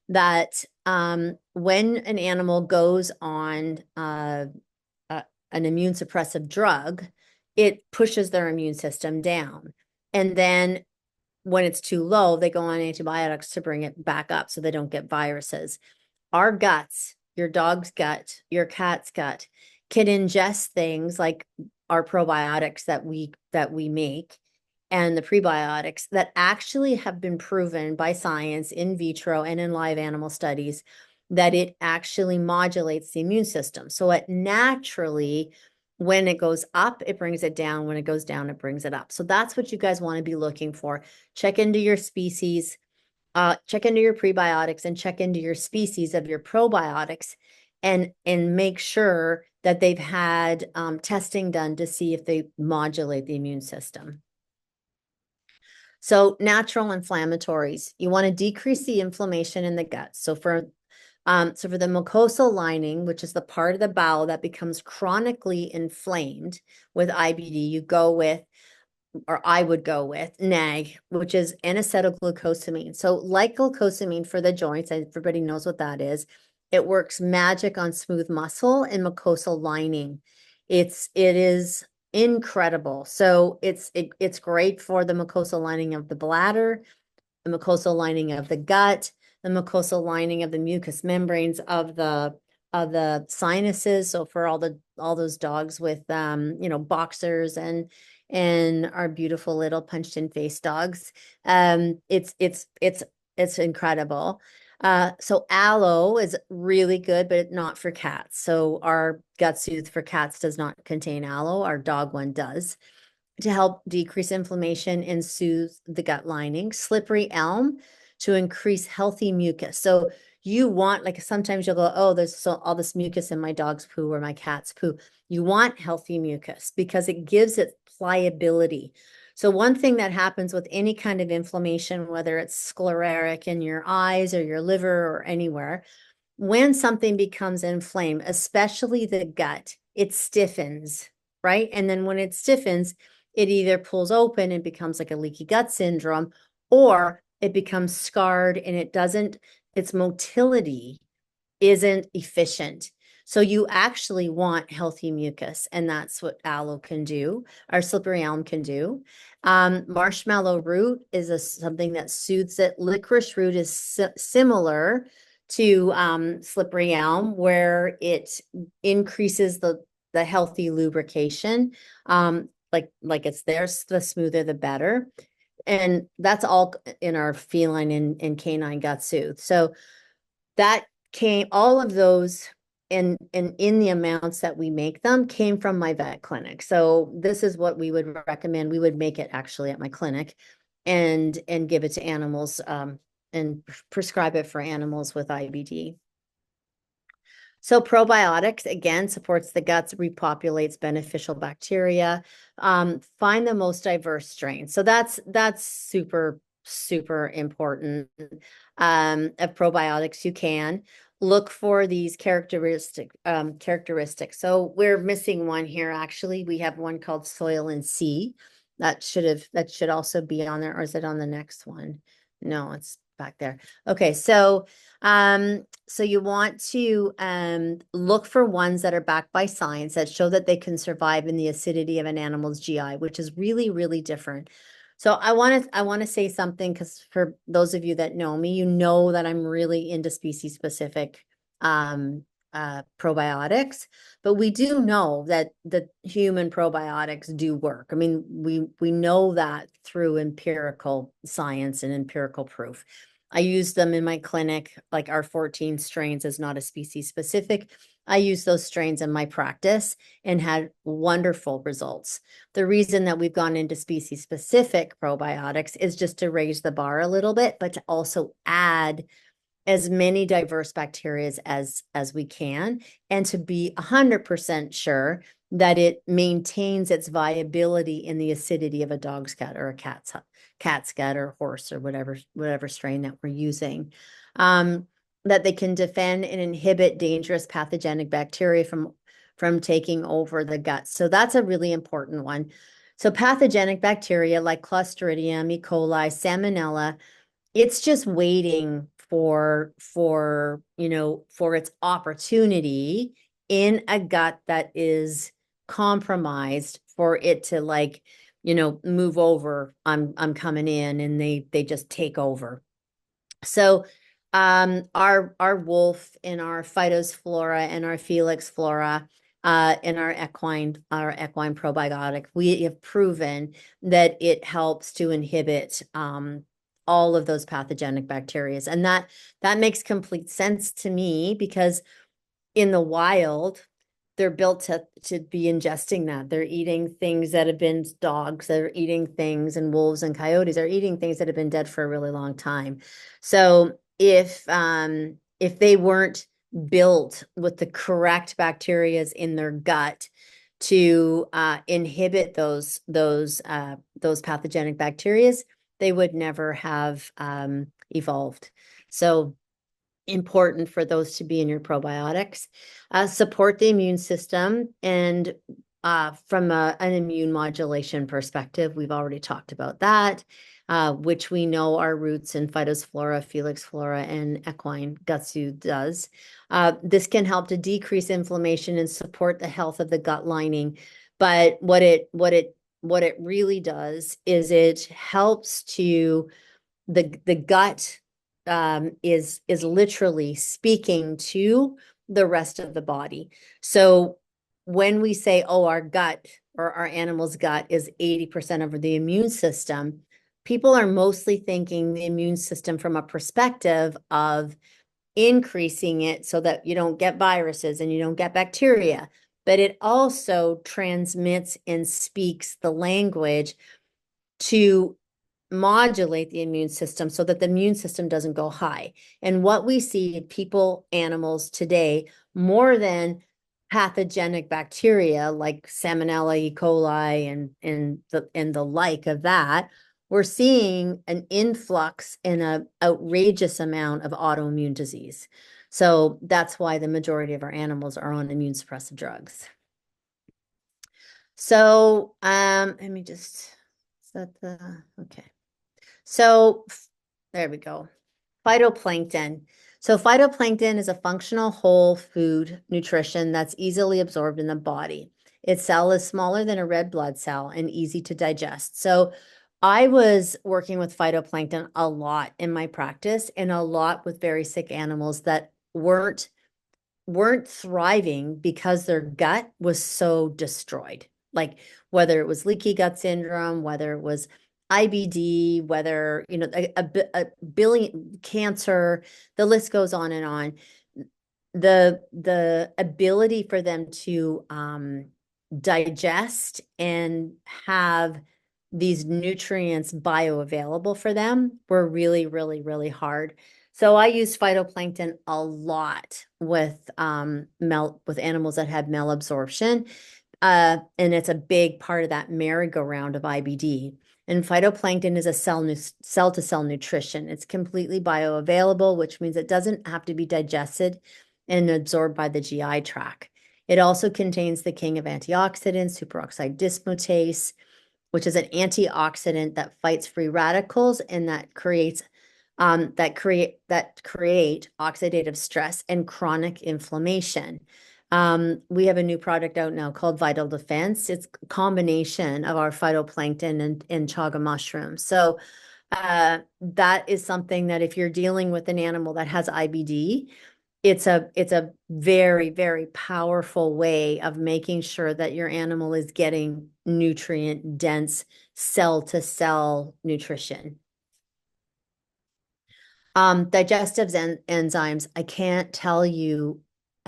Speaker 2: that when an animal goes on an immune suppressive drug, it pushes their immune system down. And then when it's too low, they go on antibiotics to bring it back up so they don't get viruses. Our guts, your dog's gut, your cat's gut, can ingest things like our probiotics that we make and the prebiotics that actually have been proven by science in vitro and in live animal studies that it actually modulates the immune system. So it naturally, when it goes up, it brings it down. When it goes down, it brings it up. So that's what you guys want to be looking for. Check into your species, check into your prebiotics, and check into your species of your probiotics, and make sure that they've had testing done to see if they modulate the immune system. So natural inflammatories, you want to decrease the inflammation in the gut. So for the mucosal lining, which is the part of the bowel that becomes chronically inflamed with IBD, you go with, or I would go with, NAG, which is N-acetylglucosamine. So like glucosamine for the joints, everybody knows what that is. It works magic on smooth muscle and mucosal lining. It is incredible. So it's great for the mucosal lining of the bladder, the mucosal lining of the gut, the mucosal lining of the mucous membranes of the sinuses. So for all those dogs with boxers and our beautiful little punched in face dogs, it's incredible. So aloe is really good, but not for cats. So our gut soothe for cats does not contain aloe. Our dog one does, to help decrease inflammation and soothe the gut lining. Slippery elm to increase healthy mucus. So you want, like, sometimes you'll go, oh, there's all this mucus in my dog's poo or my cat's poo. You want healthy mucus because it gives it pliability. So one thing that happens with any kind of inflammation, whether it's sclerotic in your eyes or your liver or anywhere, when something becomes inflamed, especially the gut, it stiffens, right? And then when it stiffens, it either pulls open and becomes like a leaky gut syndrome, or it becomes scarred and its motility isn't efficient. So you actually want healthy mucus, and that's what aloe can do, or slippery elm can do. Marshmallow root is something that soothes it. Licorice root is similar to slippery elm, where it increases the healthy lubrication. Like it's there, the smoother the better. And that's all in our feline and canine gut soothe. So all of those in the amounts that we make them came from my vet clinic. So this is what we would recommend. We would make it actually at my clinic and give it to animals and prescribe it for animals with IBD. So probiotics, again, supports the guts, repopulates beneficial bacteria. Find the most diverse strains. So that's super, super important. Of probiotics, you can look for these characteristics. So we're missing one here, actually. We have one called Soil and Sea. That should also be on there, or is it on the next one? No, it's back there. Okay, so you want to look for ones that are backed by science that show that they can survive in the acidity of an animal's GI, which is really, really different. So I want to say something, because for those of you that know me, you know that I'm really into species specific probiotics, but we do know that the human probiotics do work. I mean, we know that through empirical science and empirical proof. I use them in my clinic, like our 14 strains is not a species specific. I use those strains in my practice and had wonderful results. The reason that we've gone into species specific probiotics is just to raise the bar a little bit, but to also add as many diverse bacteria as we can, and to be 100% sure that it maintains its viability in the acidity of a dog's gut or a cat's gut or horse or whatever strain that we're using. That they can defend and inhibit dangerous pathogenic bacteria from taking over the gut. So that's a really important one. So pathogenic bacteria like Clostridium, E. coli, Salmonella, it's just waiting for its opportunity in a gut that is compromised for it to move over. I'm coming in, and they just take over. So our wolf in our phytosflora and our felix flora, in our equine probiotic, we have proven that it helps to inhibit all of those pathogenic bacteria. And that makes complete sense to me, because in the wild, they're built to be ingesting that. They're eating things that have been dogs, they're eating things, and wolves and coyotes are eating things that have been dead for a really long time. So if they weren't built with the correct bacteria in their gut to inhibit those pathogenic bacteria, they would never have evolved. So important for those to be in your probiotics. Support the immune system, and from an immune modulation perspective, we've already talked about that, which we know our roots in phytosflora, felix flora, and equine gutsu does. This can help to decrease inflammation and support the health of the gut lining. But what it really does is it helps to the gut is literally speaking to the rest of the body. So when we say, oh, our gut or our animal's gut is 80% of the immune system, people are mostly thinking the immune system from a perspective of increasing it so that you don't get viruses and you don't get bacteria. But it also transmits and speaks the language to modulate the immune system so that the immune system doesn't go high. And what we see in people, animals today, more than pathogenic bacteria like Salmonella, E. coli, and the like of that, we're seeing an influx in an outrageous amount of autoimmune disease. So that's why the majority of our animals are on immune suppressive drugs. So let me just set okay. So there we go. Phytoplankton. So phytoplankton is a functional whole food nutrition that's easily absorbed in the body. Its cell is smaller than a red blood cell and easy to digest. So I was working with phytoplankton a lot in my practice, and a lot with very sick animals that weren't thriving because their gut was so destroyed. Like whether it was leaky gut syndrome, whether it was IBD, whether, a billion cancer, the list goes on and on. The ability for them to digest and have these nutrients bioavailable for them were really, really, really hard. So I use phytoplankton a lot with animals that had malabsorption. And it's a big part of that merry-go-round of IBD. And phytoplankton is a cell-to-cell nutrition. It's completely bioavailable, which means it doesn't have to be digested and absorbed by the GI tract. It also contains the king of antioxidants, superoxide dismutase, which is an antioxidant that fights free radicals and that create oxidative stress and chronic inflammation. We have a new product out now called Vital Defense. It's a combination of our phytoplankton and chaga mushrooms. So that is something that if you're dealing with an animal that has IBD, it's a very, very powerful way of making sure that your animal is getting nutrient dense cell-to-cell nutrition. Digestives and enzymes, I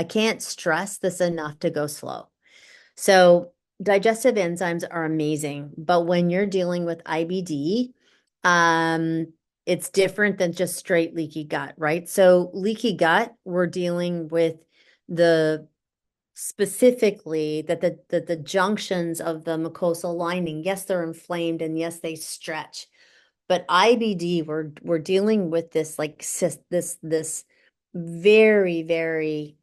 Speaker 2: can't stress this enough to go slow. So digestive enzymes are amazing, but when you're dealing with IBD, it's different than just straight leaky gut, right? So leaky gut, we're dealing with specifically that the junctions of the mucosal lining, yes, they're inflamed, and yes, they stretch. But IBD, we're dealing with this this very, very,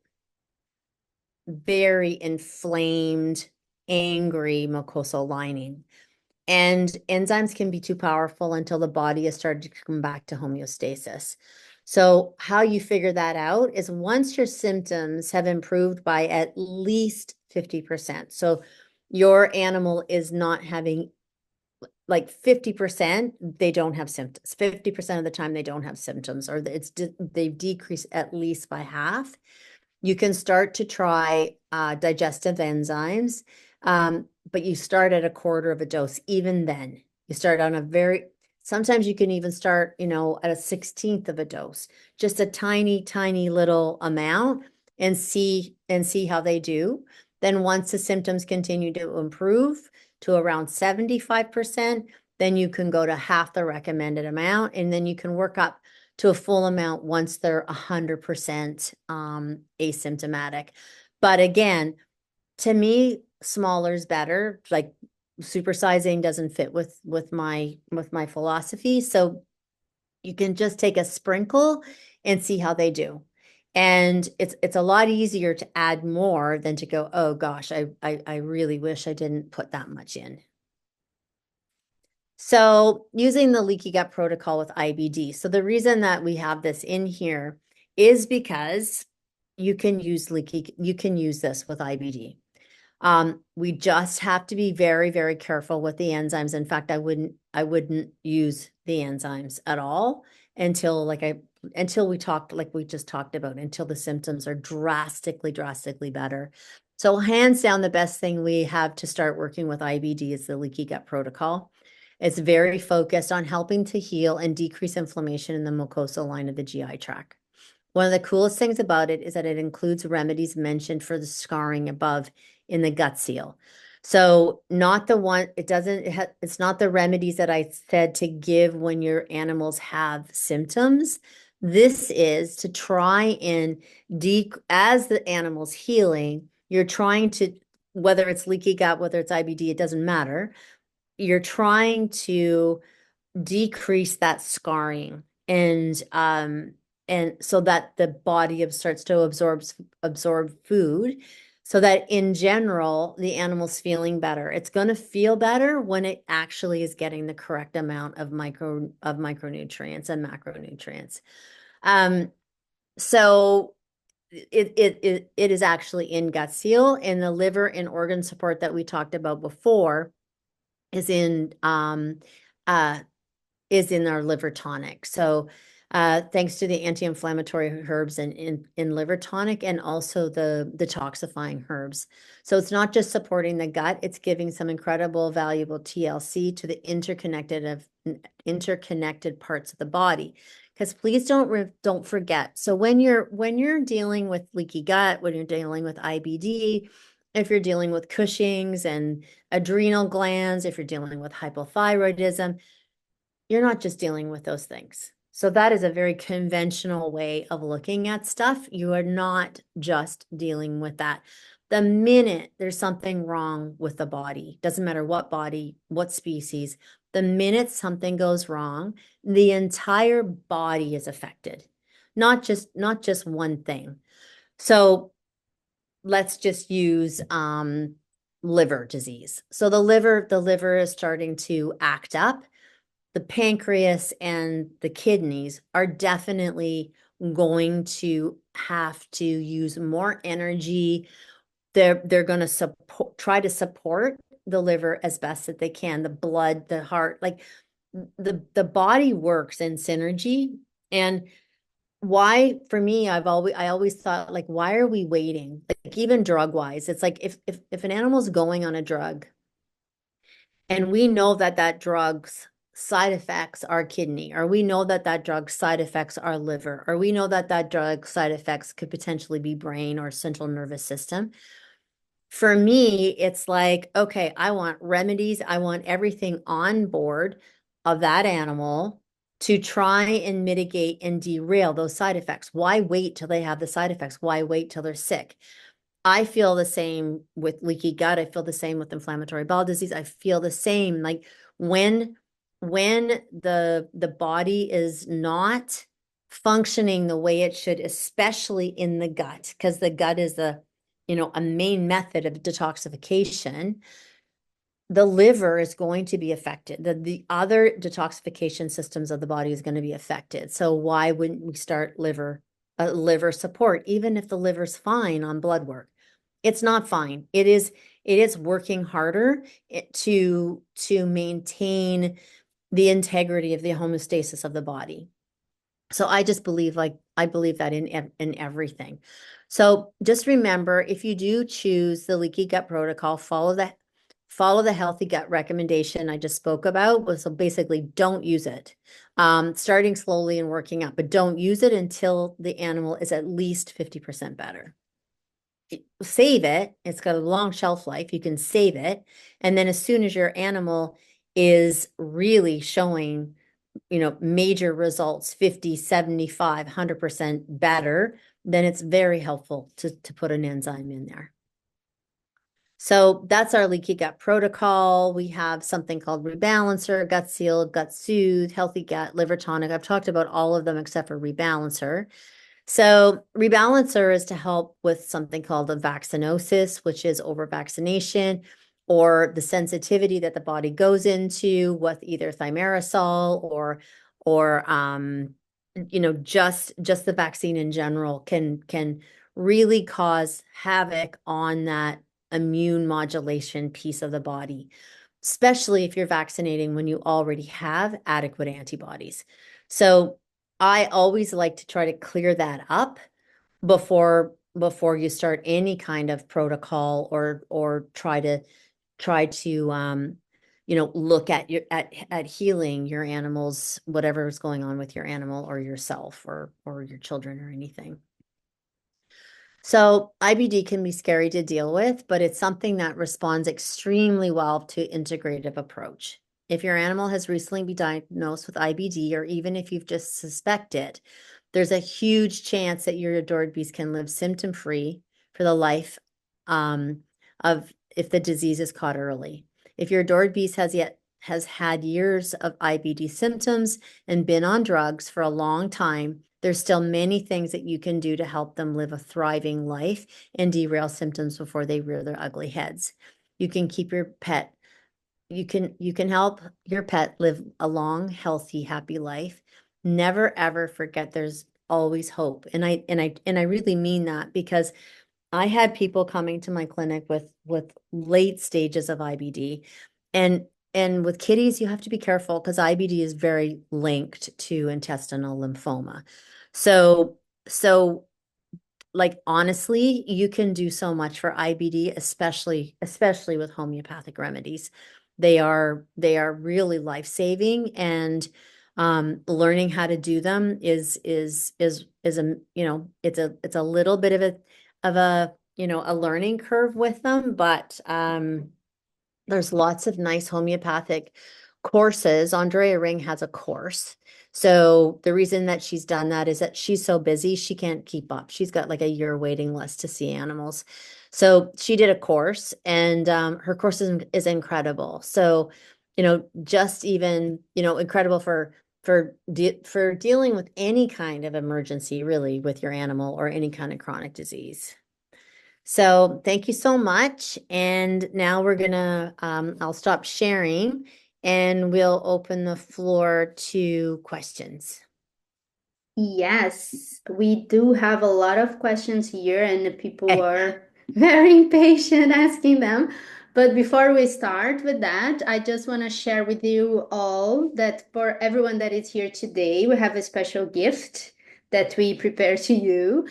Speaker 2: very inflamed, angry mucosal lining. And enzymes can be too powerful until the body has started to come back to homeostasis. So how you figure that out is once your symptoms have improved by at least 50%. So your animal is not having like 50%, they don't have symptoms. 50% of the time they don't have symptoms, or they've decreased at least by half. You can start to try digestive enzymes, but you start at a quarter of a dose. Even then, you start on sometimes you can even start, at a 16th of a dose, just a tiny, tiny little amount, and see how they do. Then once the symptoms continue to improve to around 75%, then you can go to half the recommended amount, and then you can work up to a full amount once they're 100% asymptomatic. But again, to me, smaller is better. Like supersizing doesn't fit with my philosophy. So you can just take a sprinkle and see how they do. And it's a lot easier to add more than to go, oh gosh, I really wish I didn't put that much in. So using the leaky gut protocol with IBD. So the reason that we have this in here is because you can use this with IBD. We just have to be very, very careful with the enzymes. In fact, I wouldn't use the enzymes at all until we just talked about, until the symptoms are drastically, drastically better. So hands down, the best thing we have to start working with IBD is the leaky gut protocol. It's very focused on helping to heal and decrease inflammation in the mucosal line of the GI tract. One of the coolest things about it is that it includes remedies mentioned for the scarring above in the gut seal. So not the one, it's not the remedies that I said to give when your animals have symptoms. This is to try and as the animal's healing, you're trying to, whether it's leaky gut, whether it's IBD, it doesn't matter. You're trying to decrease that scarring, and so that the body starts to absorb food, so that in general the animal's feeling better. It's going to feel better when it actually is getting the correct amount of micronutrients and macronutrients. So it is actually in gut seal, and the liver and organ support that we talked about before is in our liver tonic. So thanks to the anti-inflammatory herbs in liver tonic, and also the detoxifying herbs. So it's not just supporting the gut, it's giving some incredible valuable TLC to the interconnected parts of the body. Because please don't forget. So when you're dealing with leaky gut, when you're dealing with IBD, if you're dealing with Cushing's and adrenal glands, if you're dealing with hypothyroidism, you're not just dealing with those things. So that is a very conventional way of looking at stuff. You are not just dealing with that. The minute there's something wrong with the body, doesn't matter what body, what species, the minute something goes wrong, the entire body is affected, not just one thing. So let's just use liver disease. So the liver is starting to act up. The pancreas and the kidneys are definitely going to have to use more energy. They're going to try to support the liver as best that they can, the blood, the heart, like the body works in synergy. And why, for me, I always thought, like, why are we waiting? Like, even drug wise, it's like if an animal's going on a drug, and we know that drug's side effects are kidney, or we know that drug's side effects are liver, or we know that drug's side effects could potentially be brain or central nervous system. For me, it's like, okay, I want remedies. I want everything on board of that animal to try and mitigate and derail those side effects. Why wait till they have the side effects? Why wait till they're sick? I feel the same with leaky gut. I feel the same with inflammatory bowel disease. I feel the same, like when the body is not functioning the way it should, especially in the gut, because the gut is a main method of detoxification. the liver is going to be affected. The other detoxification systems of the body is going to be affected. So why wouldn't we start liver support, even if the liver's fine on blood work? It's not fine. It is working harder to maintain the integrity of the homeostasis of the body. So I just believe I believe that in everything. So just remember, if you do choose the leaky gut protocol, follow the healthy gut recommendation I just spoke about. So basically, don't use it. Starting slowly and working up, but don't use it until the animal is at least 50% better. Save it. It's got a long shelf life. You can save it. And then as soon as your animal is really showing, major results, 50, 75, 100% better, then it's very helpful to put an enzyme in there. So that's our leaky gut protocol. We have something called Rebalancer, Gut Seal, Gut Soothe, Healthy Gut, Liver Tonic. I've talked about all of them except for Rebalancer. So Rebalancer is to help with something called a vaccinosis, which is over-vaccination, or the sensitivity that the body goes into with either thimerosal or just the vaccine in general can really cause havoc on that immune modulation piece of the body, especially if you're vaccinating when you already have adequate antibodies. So I always like to try to clear that up before you start any kind of protocol or try to look at at healing your animals, whatever is going on with your animal or yourself or your children or anything. So IBD can be scary to deal with, but it's something that responds extremely well to integrative approach. If your animal has recently been diagnosed with IBD, or even if you've just suspect it, there's a huge chance that your adored beast can live symptom-free for the life of if the disease is caught early. If your adored beast has had years of IBD symptoms and been on drugs for a long time, there's still many things that you can do to help them live a thriving life and derail symptoms before they rear their ugly heads. You can keep your pet, you can help your pet live a long, healthy, happy life. Never ever forget there's always hope. And I really mean that, because I had people coming to my clinic with late stages of IBD, and with kitties, you have to be careful because IBD is very linked to intestinal lymphoma. So, like, honestly, you can do so much for IBD, especially with homeopathic remedies. They are really life-saving, and learning how to do them is a, it's a little bit of a learning curve with them, but there's lots of nice homeopathic courses. Andrea Ring has a course. So the reason that she's done that is that she's so busy, she can't keep up. She's got like a year waiting list to see animals. So she did a course, and her course is incredible. So, just even, incredible for dealing with any kind of emergency, really, with your animal or any kind of chronic disease. So thank you so much. And now I'll stop sharing and we'll open the floor to questions.
Speaker 1: Yes, we do have a lot of questions here, and the people are very impatient asking them. But before we start with that, I just want to share with you all that for everyone that is here today, we have a special gift that we prepare to you.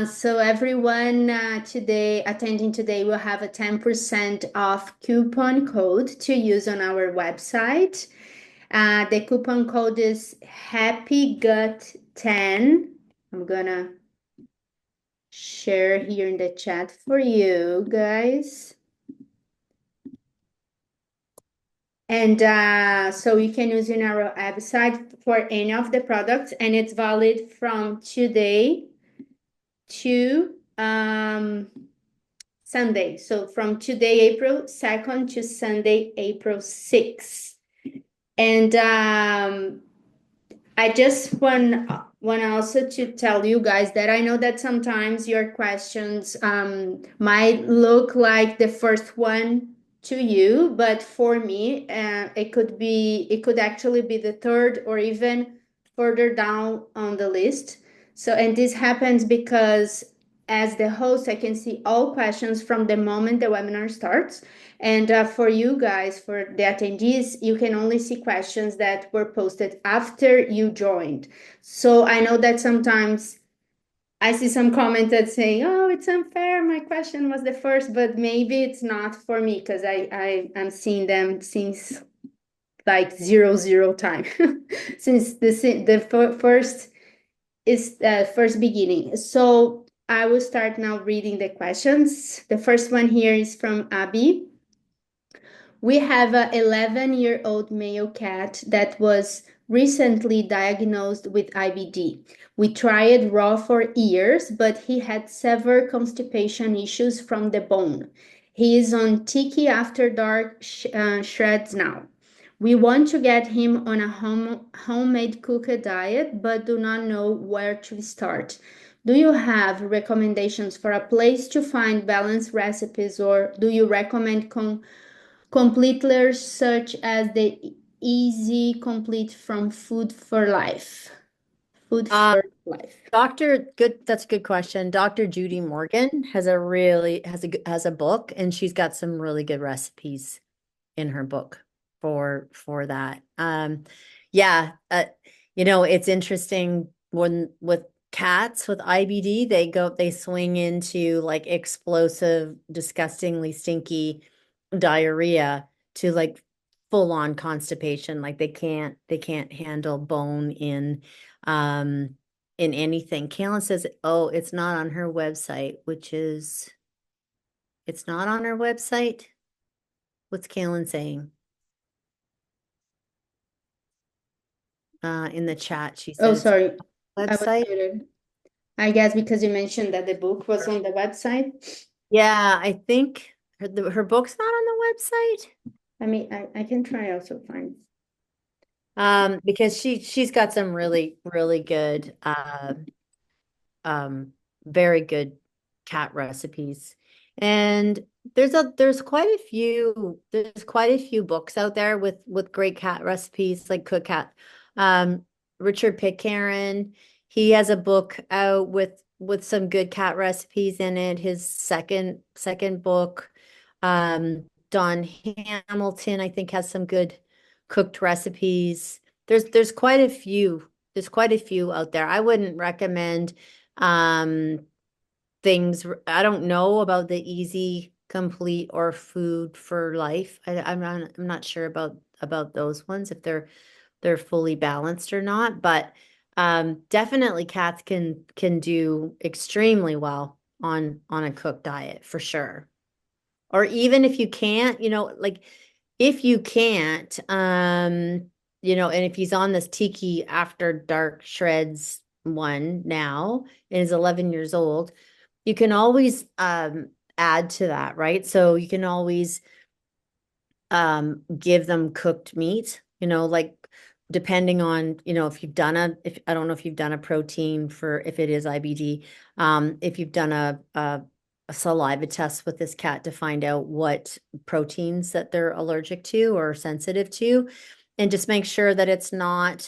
Speaker 1: So everyone today attending today will have a 10% off coupon code to use on our website. The coupon code is HappyGut10. I'm gonna share here in the chat for you guys. And so you can use in our website for any of the products, and it's valid from today to Sunday. So from today, April 2nd to Sunday, April 6th. And I just want also to tell you guys that I know that sometimes your questions might look like the first one to you, but for me, it could actually be the third or even further down on the list. So, and this happens because as the host, I can see all questions from the moment the webinar starts. And for you guys, for the attendees, you can only see questions that were posted after you joined. So I know that sometimes I see some comment that saying, "Oh, it's unfair. My question was the first," but maybe it's not for me because I am seeing them since like zero time since the first is first beginning. So I will start now reading the questions. The first one here is from Abby. We have a 11-year-old male cat that was recently diagnosed with IBD. We tried raw for years, but he had severe constipation issues from the bone. He is on Tiki After Dark shreds now. We want to get him on a homemade cooked diet, but do not know where to start. Do you have recommendations for a place to find balanced recipes, or do you recommend completers such as the Easy Complete from Food for Life? Food
Speaker 2: Uh,
Speaker 1: for Life.
Speaker 2: that's a good question. Dr. Judy Morgan has a really has a book, and she's got some really good recipes in her book for that. Yeah, it's interesting when with cats with IBD, they swing into like explosive, disgustingly stinky diarrhea to like full on constipation. Like they can't handle bone in anything. Kaylin says, oh, it's not on her website, which is it's not on her website. What's Kaylin saying? In the chat. She
Speaker 1: Oh,
Speaker 2: said it's
Speaker 1: sorry.
Speaker 2: on
Speaker 1: I
Speaker 2: the
Speaker 1: was
Speaker 2: website.
Speaker 1: muted. I guess because you mentioned that the book was on the website.
Speaker 2: Yeah, I think her book's not on the website.
Speaker 1: I mean, I can try also find.
Speaker 2: Because she's got some really good um very good cat recipes. And there's quite a few books out there with great cat recipes like Cook Cat. Um Richard Pitcairn, he has a book out with some good cat recipes in it. His second book. Don Hamilton, I think, has some good cooked recipes. There's quite a few out there. I wouldn't recommend um, things. I don't know about the Easy Complete or Food for Life. I'm not sure about those ones if they're fully balanced or not, but definitely cats can do extremely well on a cooked diet for sure. Or even if you can't, like if you can't, and if he's on this Tiki After Dark Shreds one now and is 11 years old, you can always add to that, right? So you can always give them cooked meat, like depending on, if I don't know if you've done a protein for if it is IBD, if you've done a saliva test with this cat to find out what proteins that they're allergic to or sensitive to, and just make sure that it's not,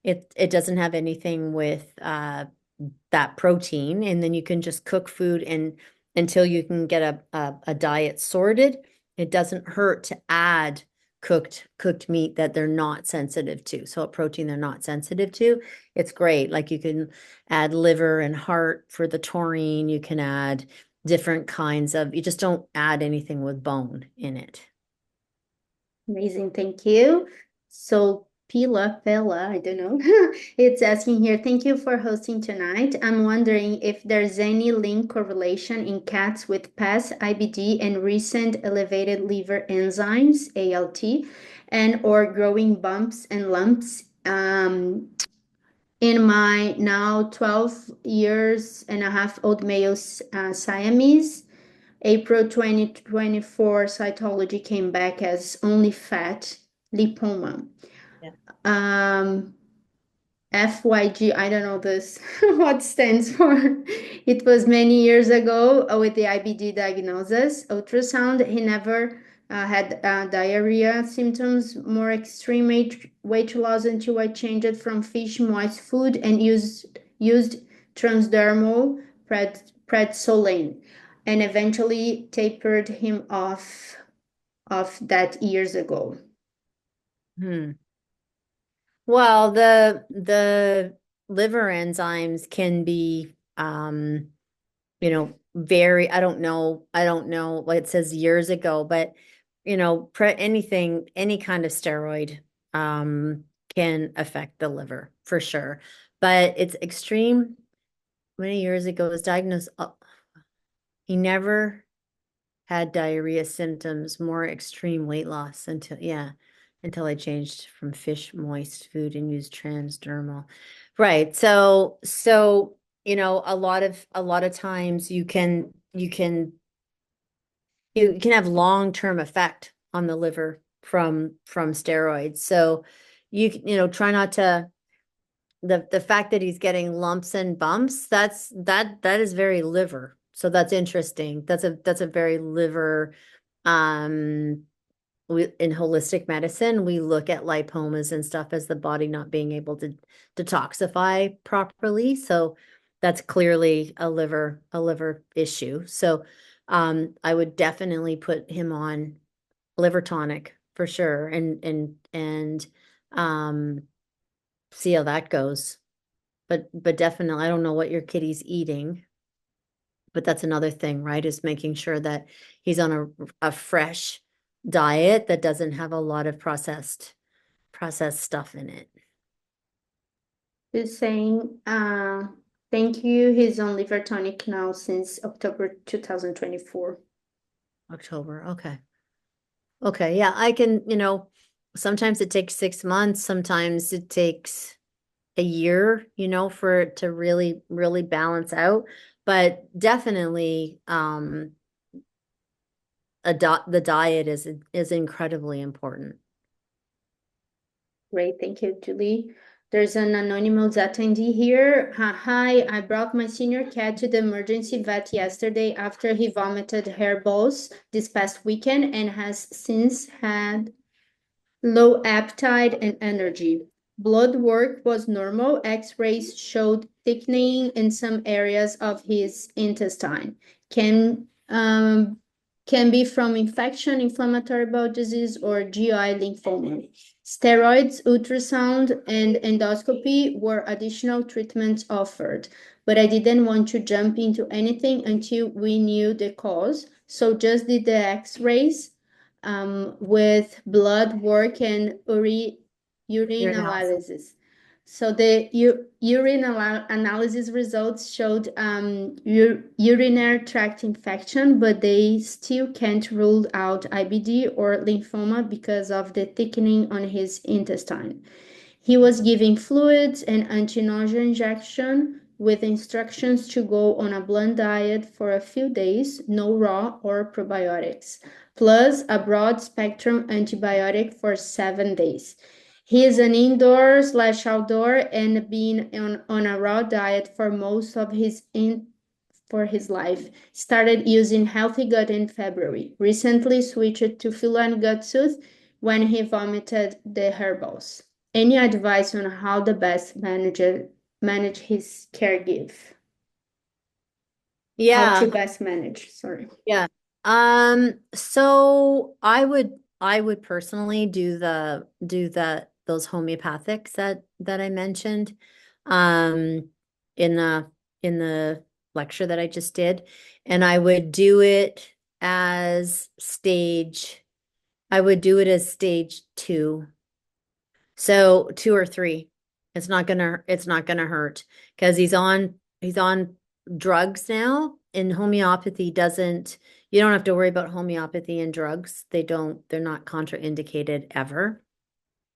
Speaker 2: it doesn't have anything with that protein, and then you can just cook food and until you can get a diet sorted. It doesn't hurt to add cooked meat that they're not sensitive to. So a protein they're not sensitive to, it's great. Like you can add liver and heart for the taurine. You can add different kinds of, you just don't add anything with bone in it.
Speaker 1: Amazing, thank you. So Pila, I don't know. It's asking here, thank you for hosting tonight. I'm wondering if there's any link correlation in cats with past IBD and recent elevated liver enzymes, ALT, and or growing bumps and lumps. In my now 12 years and a half old male Siamese, April 2024 cytology came back as only fat lipoma.
Speaker 2: Yeah.
Speaker 1: Um, FYG, I don't know this what stands for. It was many years ago with the IBD diagnosis. Ultrasound, he never had diarrhea symptoms, more extreme weight loss until I changed it from fish moist food and used transdermal prednisolone and eventually tapered him off of that years ago.
Speaker 2: Hmm. Well, the liver enzymes can be very, I don't know what it says years ago, but any kind of steroid can affect the liver for sure. But it's extreme. Many years ago was diagnosed. He never had diarrhea symptoms, more extreme weight loss until I changed from fish moist food and used transdermal. Right. So, a lot of times you can have long-term effect on the liver from steroids. So try not to the fact that he's getting lumps and bumps, that is very liver. So that's interesting. That's a very liver. Um, in holistic medicine, we look at lipomas and stuff as the body not being able to detoxify properly. So that's clearly a liver issue. So I would definitely put him on liver tonic for sure, and um, see how that goes. But definitely, I don't know what your kitty's eating, but that's another thing, right? Is making sure that he's on a fresh diet that doesn't have a lot of processed stuff in it.
Speaker 1: He's saying, thank you. He's on liver tonic now since October 2024.
Speaker 2: October. Okay. Okay. Yeah, I can, sometimes it takes 6 months, sometimes it takes a year, for it to really, really balance out. But definitely, the diet is incredibly important.
Speaker 1: Great, thank you, Julie. There's an anonymous attendee here. Hi, I brought my senior cat to the emergency vet yesterday after he vomited hairballs this past weekend and has since had low appetite and energy. Blood work was normal. X-rays showed thickening in some areas of his intestine. Can be from infection, inflammatory bowel disease, or GI lymphoma. Steroids, ultrasound, and endoscopy were additional treatments offered, but I didn't want to jump into anything until we knew the cause, so just did the X-rays with blood work and urine
Speaker 2: Urinalysis.
Speaker 1: analysis. So the urine analysis results showed urinary tract infection, but they still can't rule out IBD or lymphoma because of the thickening on his intestine. He was given fluids and anti-nausea injection with instructions to go on a blunt diet for a few days, no raw or probiotics, plus a broad spectrum antibiotic for 7 days. He is an indoor/outdoor and been on a raw diet for most of for his life. Started using Healthy Gut in February. Recently switched to Feline Gut Soothe when he vomited the herbals. Any advice on how the best manage his caregive? How to
Speaker 2: Yeah.
Speaker 1: best manage, sorry.
Speaker 2: Yeah. So I would personally do those homeopathics that I mentioned um in the lecture that I just did. And as stage I would do it as stage 2. So 2 or 3. It's not gonna hurt because he's on drugs now. And homeopathy doesn't, you don't have to worry about homeopathy and drugs. They're not contraindicated ever.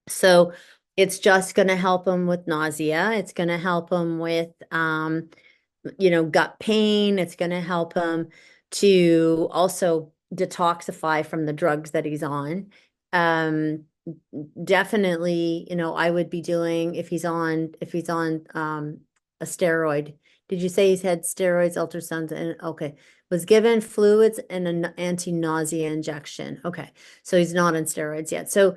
Speaker 2: So it's just gonna help him with nausea. It's gonna help him with gut pain. It's gonna help him to also detoxify from the drugs that he's on. definitely, I would be doing if he's on a steroid. Did you say he's had steroids, ultrasounds, and okay. Was given fluids and an anti-nausea injection. Okay. So he's not on steroids yet. So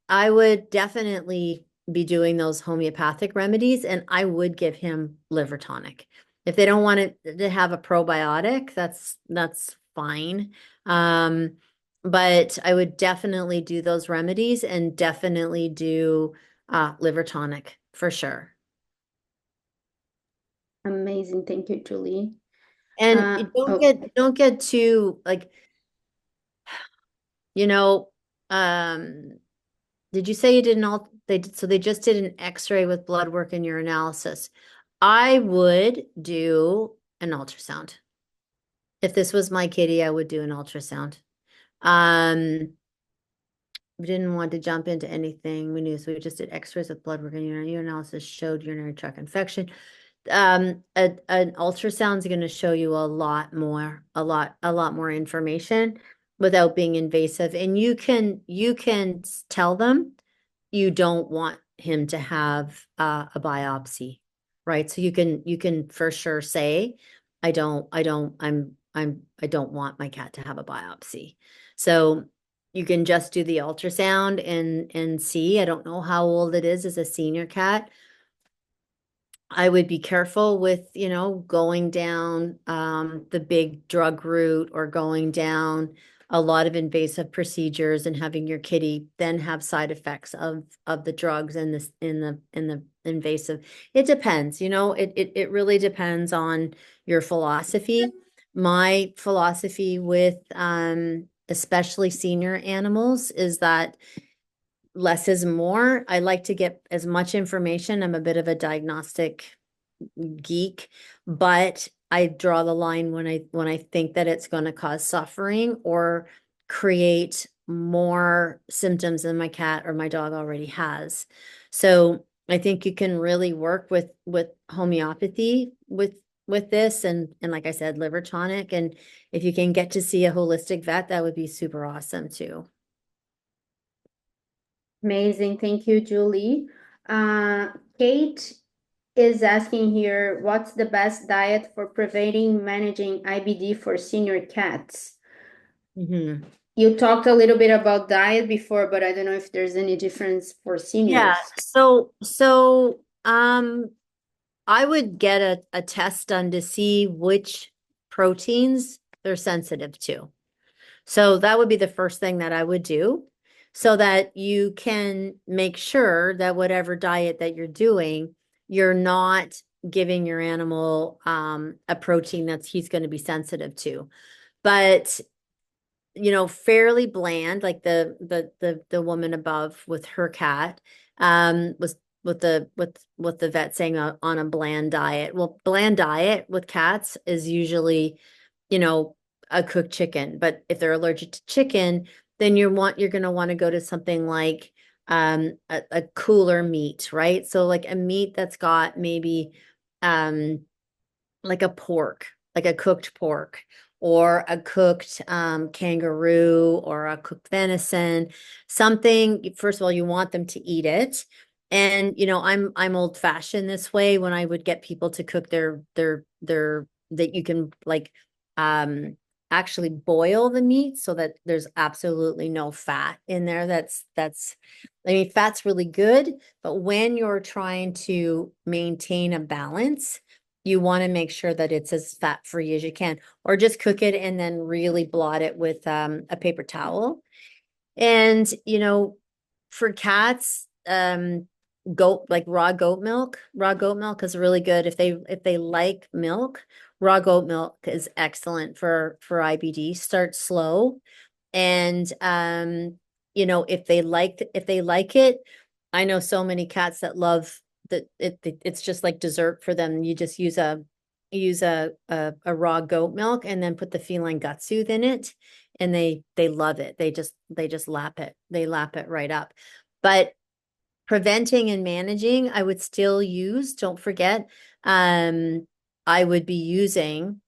Speaker 2: I would definitely be doing those homeopathic remedies, and I would give him liver tonic. If they don't want it to have a probiotic, that's fine. But I would definitely do those remedies and definitely do liver tonic for sure.
Speaker 1: Amazing. Thank you, Julie.
Speaker 2: And you don't
Speaker 1: Oh,
Speaker 2: get too like, you know, um, did you say you did an all they did so they just did an x-ray with blood work and urinalysis. I would do an ultrasound. If this was my kitty, I would do an ultrasound. Um, We didn't want to jump into anything we knew, so we just did x-rays with blood work and urinalysis showed urinary tract infection. An ultrasound is going to show you a lot more information without being invasive. And you can tell them you don't want him to have a biopsy, right? So you can for sure say, I don't want my cat to have a biopsy. So you can just do the ultrasound and see. I don't know how old it is as a senior cat. I would be careful with, going down the big drug route or going down a lot of invasive procedures and having your kitty then have side effects of the drugs and this in the invasive. It depends, it really depends on your philosophy. My philosophy with especially senior animals is that less is more. I like to get as much information. I'm a bit of a diagnostic geek, but I draw the line when I think that it's going to cause suffering or create more symptoms than my cat or my dog already has. So I think you can really work with homeopathy with this and like I said, liver tonic. And if you can get to see a holistic vet, that would be super awesome too.
Speaker 1: amazing. Thank you, Julie. Kate is asking here, what's the best diet for preventing managing IBD for senior cats?
Speaker 2: Mhm.
Speaker 1: You talked a little bit about diet before, but I don't know if there's any difference for
Speaker 2: Yeah,
Speaker 1: seniors.
Speaker 2: so I would get a test done to see which proteins they're sensitive to. So that would be the first thing that I would do so that you can make sure that whatever diet that you're doing, you're not giving your animal a protein that's he's going to be sensitive to. But fairly bland, like the woman above with her cat, was with the vet saying on a bland diet. Well, bland diet with cats is usually, you know, a cooked chicken. But if they're allergic to chicken, then you're gonna want to go to something like a cooler meat, right? So like a meat that's got maybe um like a pork, like a cooked pork, or a cooked kangaroo, or a cooked venison, something. First of all, you want them to eat it. And I'm old fashioned this way when I would get people to cook their that you can like actually boil the meat so that there's absolutely no fat in there. That's I mean, fat's really good, but when you're trying to maintain a balance, you want to make sure that it's as fat free as you can, or just cook it and then really blot it with a paper towel. And for cats, goat like raw goat milk is really good if they like milk. Raw goat milk is excellent for IBD. Start slow, and if they like it, I know so many cats that love that it's just like dessert for them. You just use a raw goat milk and then put the feline gut soothe in it, and they love it. They just lap it right up. But preventing and managing, I would still use, don't forget, I would be using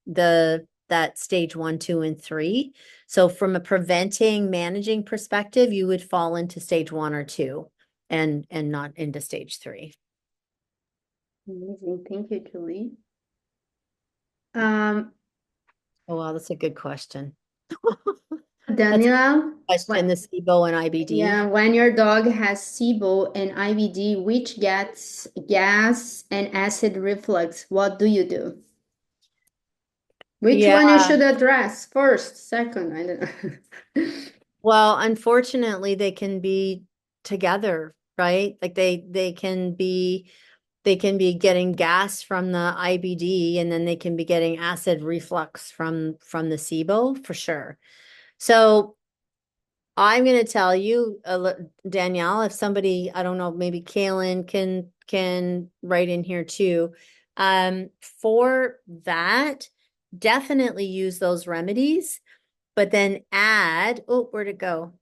Speaker 2: that stage 1, 2, and 3. So from a preventing, managing perspective, you would fall into stage 1 or 2 and not into stage 3.
Speaker 1: Amazing. Thank you, Julie.
Speaker 2: Oh, wow, that's a good question. That's a
Speaker 1: Daniela,
Speaker 2: question, the SIBO and IBD.
Speaker 1: yeah, when your dog has SIBO and IBD, which gets gas and acid reflux, what do you do? Which
Speaker 2: Yeah.
Speaker 1: one you should address first, second? I don't know.
Speaker 2: Well, unfortunately, they can be together, right? Like they can be getting gas from the IBD, and then they can be getting acid reflux from the SIBO for sure. So I'm going to tell you, Danielle, if somebody, I don't know, maybe Kaylin can write in here too. For that, definitely use those remedies, but then add, oh, where'd it go?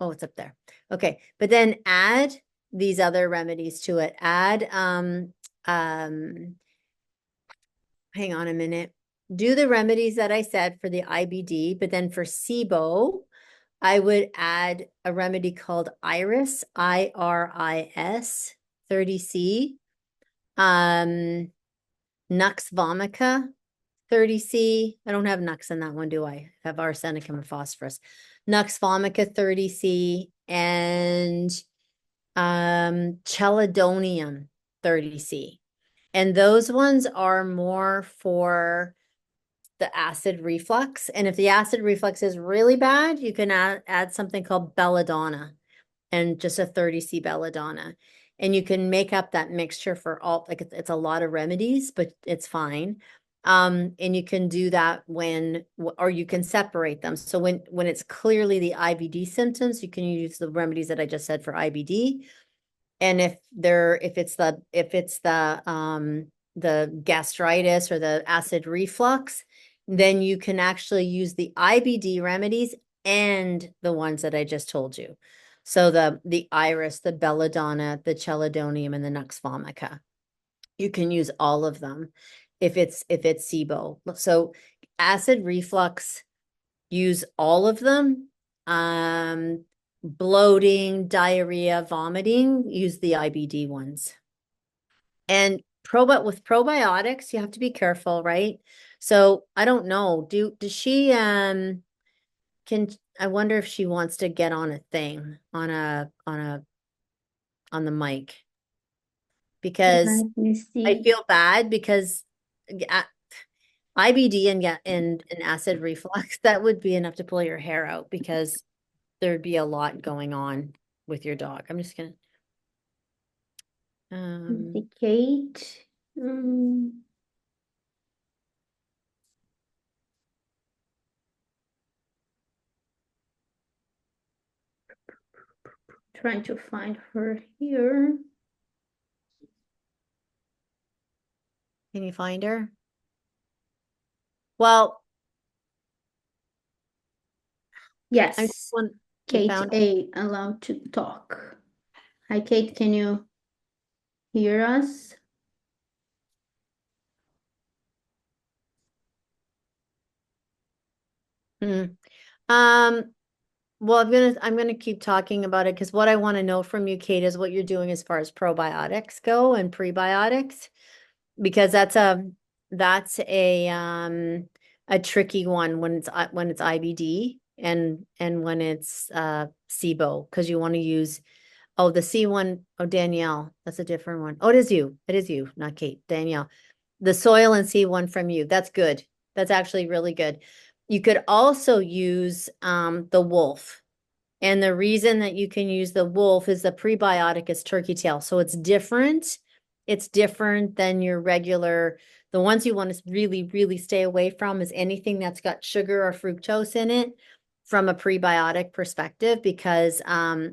Speaker 2: Oh, it's up there. Okay, but then add these other remedies to it. Add, hang on a minute. Do the remedies that I said for the IBD, but then for SIBO, I would add a remedy called Iris, IRIS 30C, Nux vomica 30C. I don't have Nux in that one, do I? I have arsenicum and phosphorus. Nux vomica 30C and chelidonium 30C. And those ones are more for the acid reflux. And if the acid reflux is really bad, you can add something called belladonna and just a 30C belladonna. And you can make up that mixture for all, like it's a lot of remedies, but it's fine. And you can do that or you can separate them. So when it's clearly the IBD symptoms, you can use the remedies that I just said for IBD. And if it's the gastritis or the acid reflux, then you can actually use the IBD remedies and the ones that I just told you. So the iris, the belladonna, the chelidonium, and the nux vomica. You can use all of them if it's SIBO. So acid reflux, use all of them. Bloating, diarrhea, vomiting, use the IBD ones. And with probiotics, you have to be careful, right? So I don't know. Does she can I wonder if she wants to get on a thing on the mic, because
Speaker 1: Let me
Speaker 2: I
Speaker 1: see.
Speaker 2: feel bad because IBD and acid reflux, that would be enough to pull your hair out because there'd be a lot going on with your dog. I'm just gonna
Speaker 1: Indicate. Trying to find her here.
Speaker 2: can you find her? Well, I just
Speaker 1: Yes.
Speaker 2: want you
Speaker 1: Kate
Speaker 2: found
Speaker 1: A, allowed to talk. Hi, Kate, can you hear us?
Speaker 2: it. Well, I'm gonna keep talking about it because what I want to know from you, Kate, is what you're doing as far as probiotics go and prebiotics, because that's a tricky one when it's IBD and when it's SIBO, because you want to use the C one. Oh, Danielle, that's a different one. Oh, it is you. It is you, not Kate. Danielle. The soil and C one from you. That's good. That's actually really good. You could also use the wolf. And the reason that you can use the wolf is the prebiotic is turkey tail. So it's different. It's different than your regular. The ones you want to really, really stay away from is anything that's got sugar or fructose in it from a prebiotic perspective, because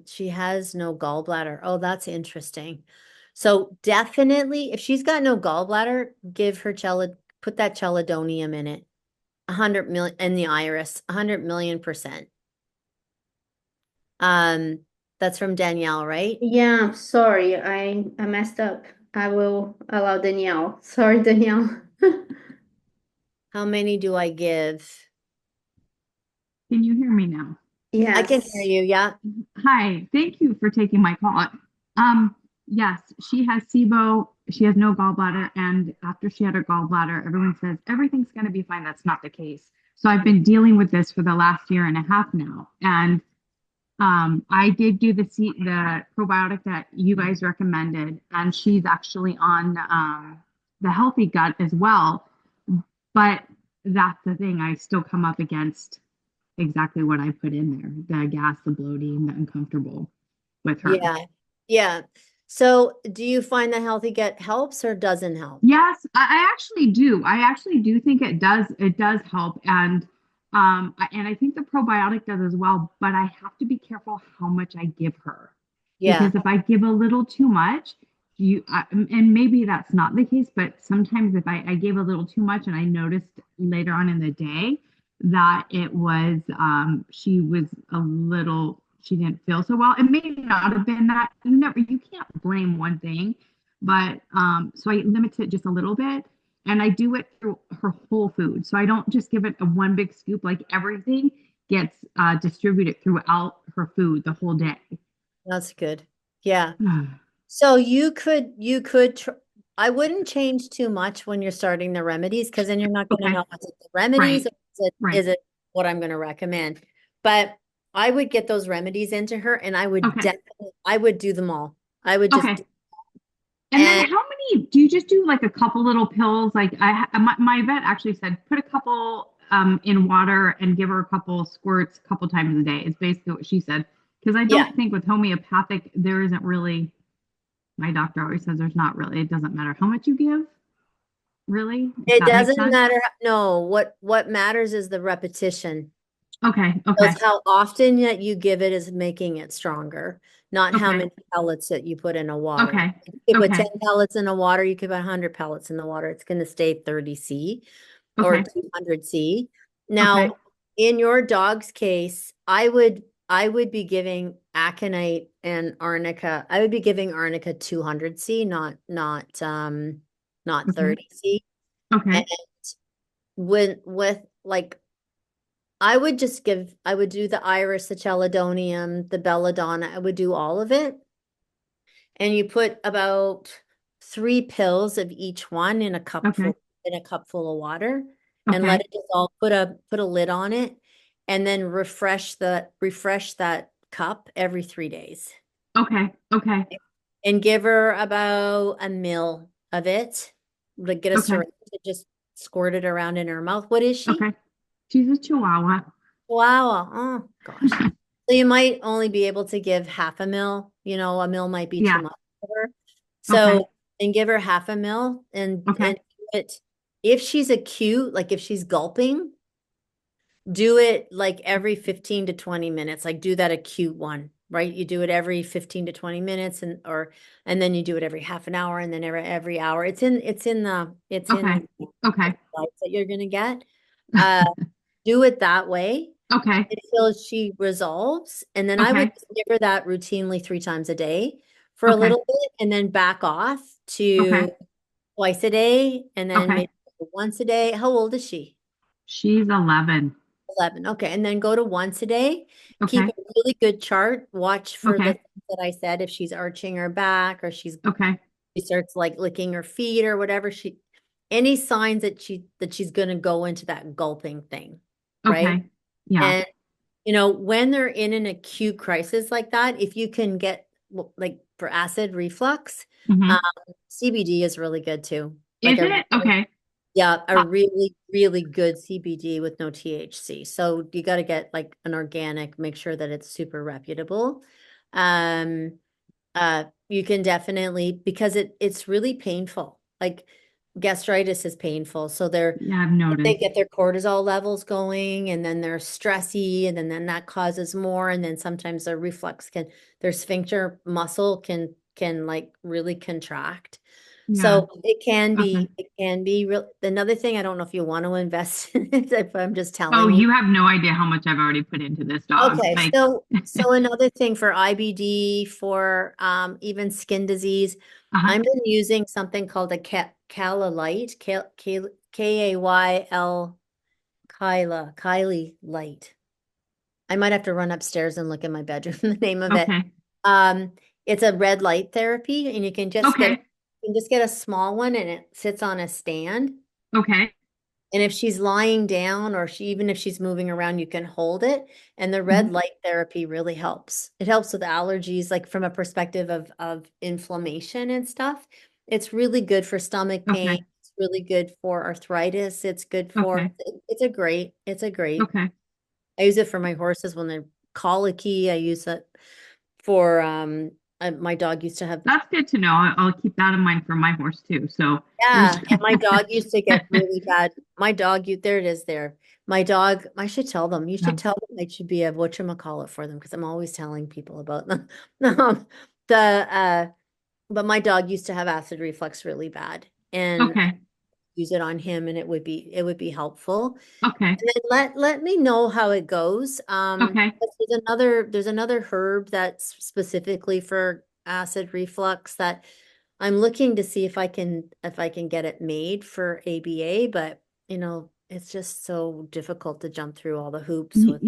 Speaker 2: she has no gallbladder. Oh, that's interesting. So definitely, if she's got no gallbladder, give her put that chelidonium in it. 100 million, and the iris, 100 million%. That's from Danielle, right?
Speaker 1: Yeah, sorry, I messed up. I will allow Danielle. Sorry, Danielle.
Speaker 2: How many do I give?
Speaker 3: Can you hear me now?
Speaker 2: I can hear
Speaker 1: Yes.
Speaker 2: you. Yeah.
Speaker 3: Hi, thank you for taking my call. Yes, she has SIBO. She has no gallbladder, and after she had her gallbladder, everyone says everything's going to be fine. That's not the case. So I've been dealing with this for the last year and a half now, and I did do the probiotic that you guys recommended, and she's actually on the healthy gut as well. But that's the thing, I still come up against exactly what I put in there, the gas, the bloating, the uncomfortable with her.
Speaker 2: Yeah. Yeah. So do you find the healthy gut helps or doesn't help?
Speaker 3: Yes, I actually do. I actually do think it does help. And I think the probiotic does as well, but I have to be careful how much I give her.
Speaker 2: Yeah.
Speaker 3: Because if I give a little too much, and maybe that's not the case, but sometimes if I gave a little too much and I noticed later on in the day that it was she was a little she didn't feel so well. It may not have been that. You can't blame one thing, but so I limit it just a little bit, and I do it through her whole food. So I don't just give it a one big scoop. Like everything gets distributed throughout her food the whole day.
Speaker 2: That's good. Yeah. So you could I wouldn't change too much when you're starting the remedies because then you're not going to
Speaker 3: Okay,
Speaker 2: know is it the remedies
Speaker 3: right,
Speaker 2: or
Speaker 3: right.
Speaker 2: is it what I'm going to recommend. But I would get those remedies into her and
Speaker 3: Okay,
Speaker 2: I would do them all. I would just
Speaker 3: okay. And then
Speaker 2: and
Speaker 3: how many do you just do like a couple little pills? Like my vet actually said put a couple in water and give her a couple squirts a couple times a day. Is basically what she said. Because I
Speaker 2: yeah,
Speaker 3: don't think with homeopathic there isn't really. My doctor always says there's not really. It doesn't matter how much you give, really. If
Speaker 2: it
Speaker 3: that makes
Speaker 2: doesn't
Speaker 3: sense.
Speaker 2: matter. No, what matters is the repetition.
Speaker 3: Okay, okay,
Speaker 2: Because how often that you give it is making it stronger, not how
Speaker 3: okay,
Speaker 2: many pellets that you put in a water.
Speaker 3: okay,
Speaker 2: If you put 10
Speaker 3: okay,
Speaker 2: pellets in the water, you could put 100 pellets in the water. It's going to stay 30 C or
Speaker 3: okay,
Speaker 2: 200 C.
Speaker 3: okay,
Speaker 2: Now, in your dog's case, I would be giving aconite and arnica. I would be giving arnica 200 C, not
Speaker 3: okay,
Speaker 2: 30 C. And
Speaker 3: okay,
Speaker 2: with like I would do the iris, the chelidonium, the belladonna. I would do all of it. And you put about 3 pills of each one in a
Speaker 3: okay,
Speaker 2: cup full of water and let
Speaker 3: okay,
Speaker 2: it dissolve, put a lid on it, and then refresh that cup every 3 days.
Speaker 3: okay, okay,
Speaker 2: And give her about a mil of it. Like get a
Speaker 3: okay,
Speaker 2: syringe and just squirt it around in her mouth. What is she?
Speaker 3: okay. She's a Chihuahua.
Speaker 2: Wow. Oh gosh. So you might only be able to give half a mil. A mil might be too
Speaker 3: Yeah.
Speaker 2: much for her.
Speaker 3: Okay.
Speaker 2: So and give her half a mil and
Speaker 3: Okay.
Speaker 2: do it if she's acute, like if she's gulping, do it like every 15 to 20 minutes. Like do that acute one, right? You do it every 15 to 20 minutes and then you do it every half an hour and then every hour. It's in the
Speaker 3: Okay. Okay.
Speaker 2: slides that you're gonna get. Uh do it that way
Speaker 3: Okay.
Speaker 2: until she resolves. And then I would
Speaker 3: Okay.
Speaker 2: give her that routinely 3 times a day for a
Speaker 3: Okay.
Speaker 2: little bit and then back off
Speaker 3: Okay.
Speaker 2: to twice a day and then
Speaker 3: Okay.
Speaker 2: maybe once a day. How old is she?
Speaker 3: She's 11.
Speaker 2: 11. Okay. And then go to once a day. Keep
Speaker 3: Okay.
Speaker 2: a really good chart. Watch for the
Speaker 3: Okay.
Speaker 2: things that I said. If she's arching her back or
Speaker 3: Okay.
Speaker 2: she starts like licking her feet or whatever, any signs that she's gonna go into that gulping thing, right?
Speaker 3: Okay. Yeah.
Speaker 2: And when they're in an acute crisis like that, if you can get like for acid reflux, um,
Speaker 3: Hmm.
Speaker 2: CBD is really good too. Like
Speaker 3: Is it? Okay.
Speaker 2: a
Speaker 3: Uh,
Speaker 2: really, really good CBD with no THC. So you got to get like an organic, make sure that it's super reputable. Um, you can definitely because it's really painful. Like gastritis is painful. So
Speaker 3: yeah, I've
Speaker 2: they
Speaker 3: noticed.
Speaker 2: get their cortisol levels going and then they're stressy and then that causes more. And then sometimes their sphincter muscle can like really contract.
Speaker 3: Yeah.
Speaker 2: So it
Speaker 3: Okay.
Speaker 2: can be real. Another thing, I don't know if you want to invest in it, if I'm just
Speaker 3: Oh,
Speaker 2: telling you.
Speaker 3: you have no idea how much I've already put into this dog.
Speaker 2: Okay,
Speaker 3: Like,
Speaker 2: so another thing for IBD, for even skin disease,
Speaker 3: uh-huh.
Speaker 2: I've been using something called a Kailite, Kayl, Kylie light. I might have to run upstairs and look in my bedroom, the name of it.
Speaker 3: Okay.
Speaker 2: Um, it's a red light therapy, and
Speaker 3: Okay.
Speaker 2: you can just get a small one, and it sits on a stand.
Speaker 3: Okay.
Speaker 2: And if she's lying down, or even if she's moving around, you can hold it. And the red
Speaker 3: Mhm.
Speaker 2: light therapy really helps. It helps with allergies, like from a perspective of inflammation and stuff. It's really good for stomach pain.
Speaker 3: Okay.
Speaker 2: It's really good for arthritis. It's good for,
Speaker 3: Okay.
Speaker 2: it's a great.
Speaker 3: Okay.
Speaker 2: I use it for my horses when they're colicky. I use it for, my dog used to have.
Speaker 3: That's good to know. I'll keep that in mind for my horse too. So there's
Speaker 2: Yeah, and my dog used to get really bad. My dog, there it is there. My dog, I should tell them. You
Speaker 3: yeah.
Speaker 2: should tell them I should be a whatchamacallit for them, because I'm always telling people about them. Um, the but my dog used to have acid reflux really bad, and I
Speaker 3: Okay.
Speaker 2: use it on him, and it would be helpful.
Speaker 3: Okay.
Speaker 2: And then let me know how it goes.
Speaker 3: Okay.
Speaker 2: But there's another herb that's specifically for acid reflux that I'm looking to see if I can get it made for ABA, but it's just so difficult to jump through all the hoops with.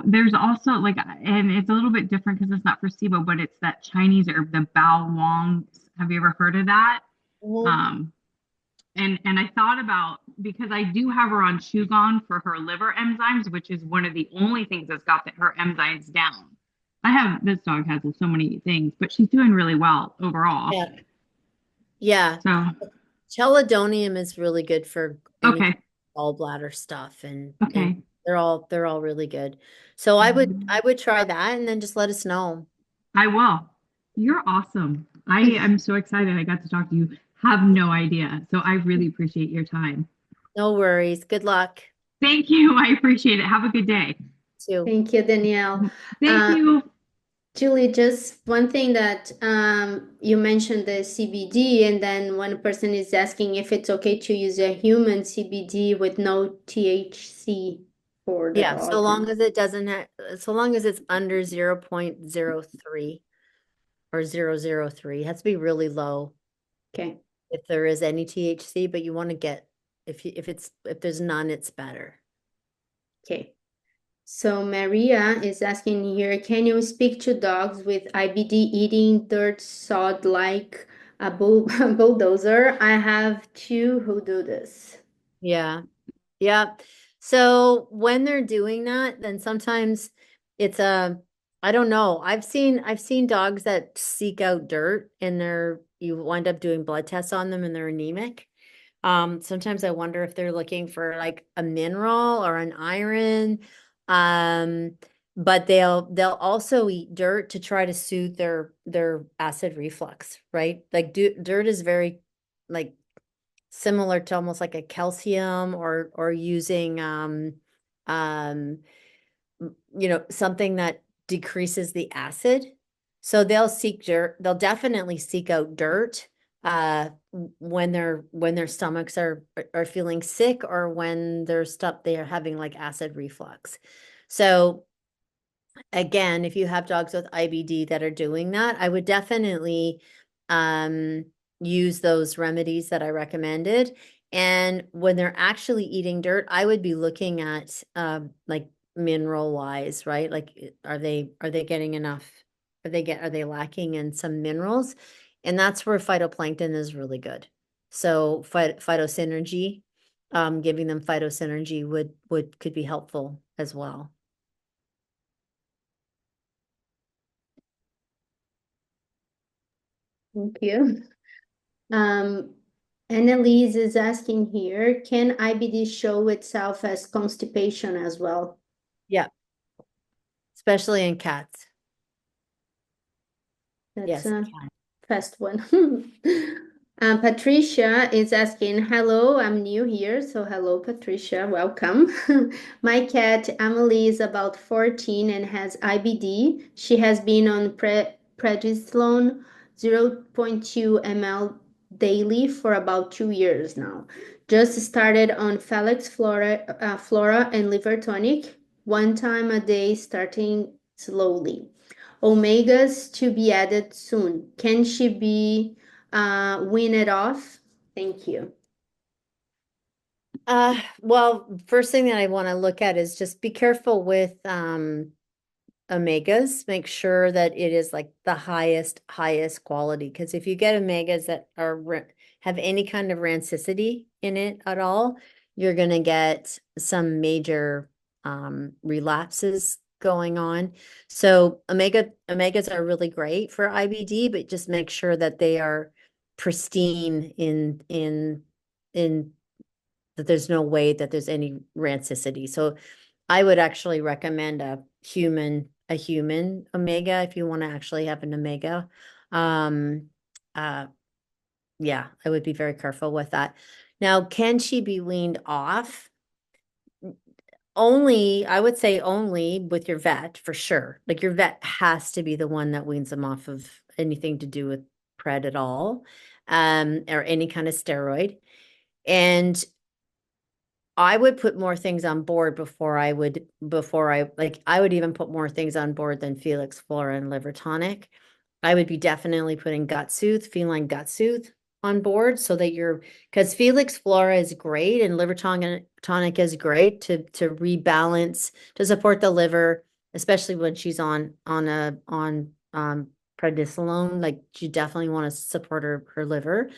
Speaker 3: There's also like, and it's a little bit different because it's not for SIBO, but it's that Chinese herb, the bao wong. Have you ever heard of that?
Speaker 2: Mhm.
Speaker 3: Um, and I thought about, because I do have her on Shugon for her liver enzymes, which is one of the only things that's got her enzymes down. This dog has so many things, but she's doing really well overall.
Speaker 2: Yeah. Yeah.
Speaker 3: So,
Speaker 2: Chelidonium is really good for any kind
Speaker 3: okay.
Speaker 2: of gallbladder stuff, and
Speaker 3: Okay.
Speaker 2: they're all really good. So I would try that, and then just let us know.
Speaker 3: I will. You're awesome. I am so excited I got to talk to you. Have no idea. So I really appreciate your time.
Speaker 2: No worries. Good luck
Speaker 3: Thank you. I appreciate it. Have a good day.
Speaker 2: too.
Speaker 1: Thank you, Danielle.
Speaker 3: Thank you.
Speaker 1: Julie, just one thing that you mentioned the CBD, and then one person is asking if it's okay to use a human CBD with no THC for the
Speaker 2: Yeah, so
Speaker 1: dog.
Speaker 2: long as it doesn't have, so long as it's under 0.03 or 0.003, it has to be really low
Speaker 1: Okay.
Speaker 2: if there is any THC, but you want to get, if there's none, it's better.
Speaker 1: Okay. So Maria is asking here, can you speak to dogs with IBD eating dirt sod like a bulldozer? I have two who do this.
Speaker 2: Yeah. Yeah. So when they're doing that, then sometimes it's I don't know. I've seen dogs that seek out dirt, and you wind up doing blood tests on them, and they're anemic. Sometimes I wonder if they're looking for like a mineral or an iron. Um, but they'll also eat dirt to try to soothe their acid reflux, right? Like dirt is very like similar to almost like a calcium, or using um something that decreases the acid. So they'll definitely seek out dirt when their stomachs are feeling sick, or when they are having like acid reflux. So again, if you have dogs with IBD that are doing that, I would definitely um, use those remedies that I recommended. And when they're actually eating dirt, I would be looking at like mineral wise, right? Like, are they getting enough? Are they lacking in some minerals? And that's where phytoplankton is really good. So phytosynergy, giving them phytosynergy could be helpful as well.
Speaker 1: Thank you. Um, Annalise is asking here, can IBD show itself as constipation as well?
Speaker 2: Yeah, especially in cats.
Speaker 1: That's
Speaker 2: Yes, it
Speaker 1: a
Speaker 2: can.
Speaker 1: fast one. Patricia is asking, hello, I'm new here. So hello, Patricia, welcome. My cat, Emily, is about 14 and has IBD. She has been on prednisolone 0.2 ml daily for about 2 years now. Just started on Felix Flora and Liver Tonic, 1 time a day, starting slowly. Omegas to be added soon. Can she be weaned off? Thank you.
Speaker 2: Well, first thing that I want to look at is just be careful with omegas. Make sure that it is like the highest quality. Because if you get omegas that are have any kind of rancidity in it at all, you're going to get some major relapses going on. So omegas are really great for IBD, but just make sure that they are pristine in that there's no way that there's any rancidity. So I would actually recommend a human omega if you want to actually have an omega. Yeah, I would be very careful with that. Now, can she be weaned off? Only, I would say only with your vet for sure. Like your vet has to be the one that weans them off of anything to do with pred at all, or any kind of steroid. And I would put more things on board before I would even put more things on board than Felix Flora and Liver Tonic. I would be definitely putting Gut Soothe, feline Gut Soothe on board so that because Felix Flora is great and Liver Tonic is great to rebalance, to support the liver, especially when she's on prednisolone. Like you definitely want to support her liver.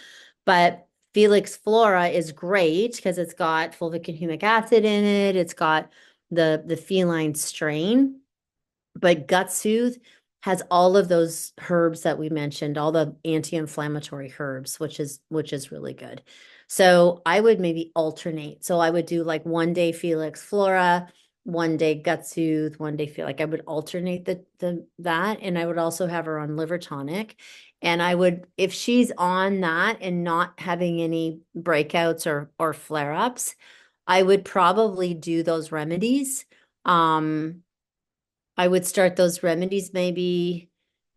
Speaker 2: But Felix Flora is great because it's got fulvic and humic acid in it. It's got the feline strain, but Gut Soothe has all of those herbs that we mentioned, all the anti-inflammatory herbs, which is really good. So I would maybe alternate. So I would do like 1 day Felix Flora, 1 day Gut Soothe, 1 day feel like I would alternate that. And I would also have her on Liver Tonic. And I would, if she's on that and not having any breakouts or flare-ups, I would probably do those remedies. I would start those remedies maybe,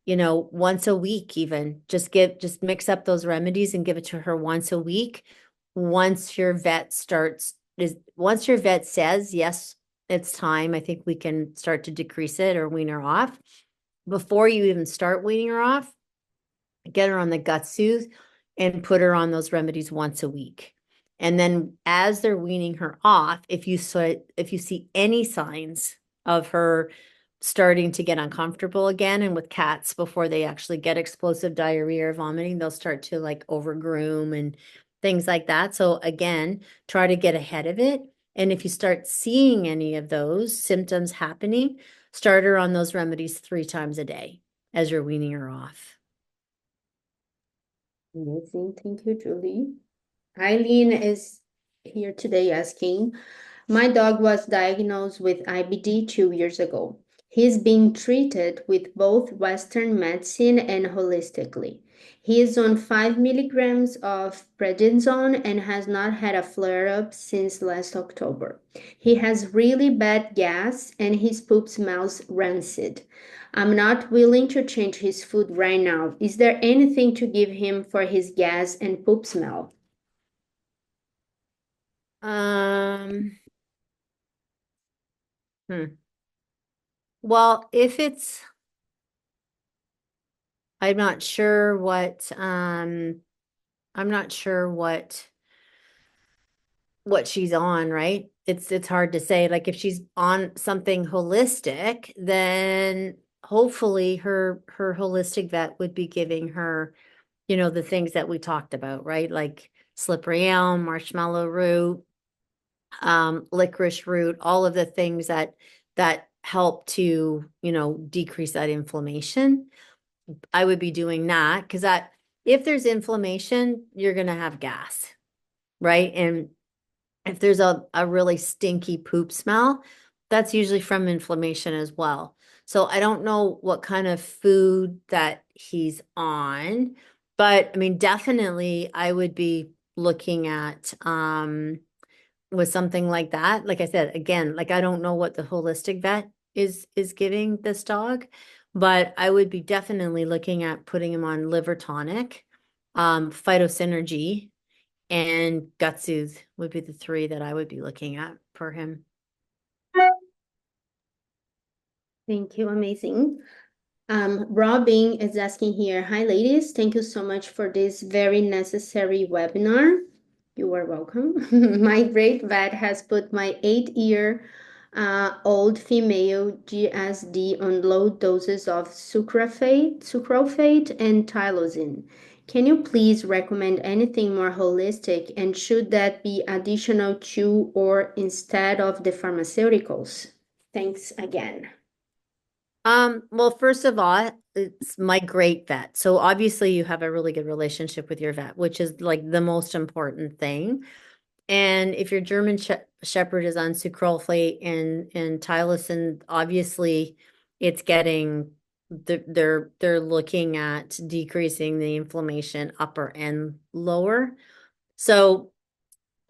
Speaker 2: once a week even. Just mix up those remedies and give it to her once a week. Once your vet says, yes, it's time, I think we can start to decrease it or wean her off. Before you even start weaning her off, get her on the Gut Soothe and put her on those remedies once a week. And then as they're weaning her off, if you see any signs of her starting to get uncomfortable again, and with cats, before they actually get explosive diarrhea or vomiting, they'll start to like overgroom and things like that. So again, try to get ahead of it. And if you start seeing any of those symptoms happening, start her on those remedies 3 times a day as you're weaning her off.
Speaker 1: Amazing. Thank you, Julie. Eileen is here today asking, my dog was diagnosed with IBD 2 years ago. He's being treated with both Western medicine and holistically. He is on 5 milligrams of prednisone and has not had a flare-up since last October. He has really bad gas and his poop smells rancid. I'm not willing to change his food right now. Is there anything to give him for his gas and poop smell?
Speaker 2: Well, if it's, I'm not sure what she's on, right? It's hard to say. Like if she's on something holistic, then hopefully her holistic vet would be giving her, the things that we talked about, right? Like slippery elm, marshmallow root, licorice root, all of the things that help to, decrease that inflammation. I would be doing that because if there's inflammation, you're going to have gas, right? And if there's a really stinky poop smell, that's usually from inflammation as well. So I don't know what kind of food that he's on, but I mean, definitely I would be looking at with something like that. Like I said, again, like I don't know what the holistic vet is giving this dog, but I would be definitely looking at putting him on Liver Tonic Phytosynergy, and Gut Soothe would be the three that I would be looking at for him.
Speaker 1: Thank you. Amazing. Robin is asking here, hi ladies, thank you so much for this very necessary webinar. You are welcome. My great vet has put my 8-year old female GSD on low doses of sucralfate and tylosin. Can you please recommend anything more holistic, and should that be additional to or instead of the pharmaceuticals? Thanks again.
Speaker 2: Well, first of all, it's my great vet. So obviously you have a really good relationship with your vet, which is like the most important thing. And if your German Shepherd is on sucralfate and tylosin, obviously it's getting they're looking at decreasing the inflammation upper and lower. So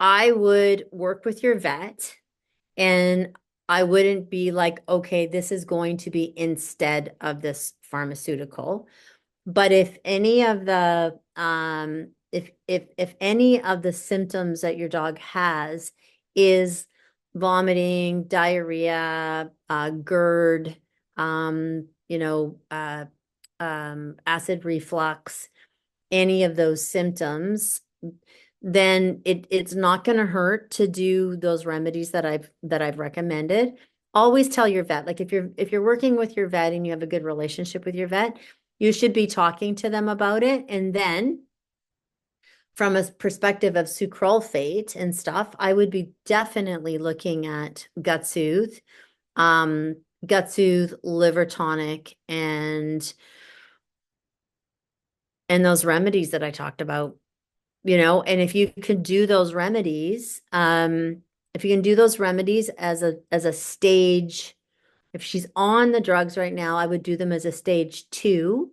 Speaker 2: I would work with your vet, and I wouldn't be like, okay, this is going to be instead of this pharmaceutical. But if any of the if any of the symptoms that your dog has is vomiting, diarrhea, GERD, acid reflux, any of those symptoms, then it's not going to hurt to do those remedies that I've recommended. Always tell your vet, like if you're working with your vet and you have a good relationship with your vet, you should be talking to them about it. And then from a perspective of sucralfate and stuff, I would be definitely looking at Gut Soothe, liver tonic, and those remedies that I talked about. And if you can do those remedies, as a stage, if she's on the drugs right now, I would do them as a stage 2,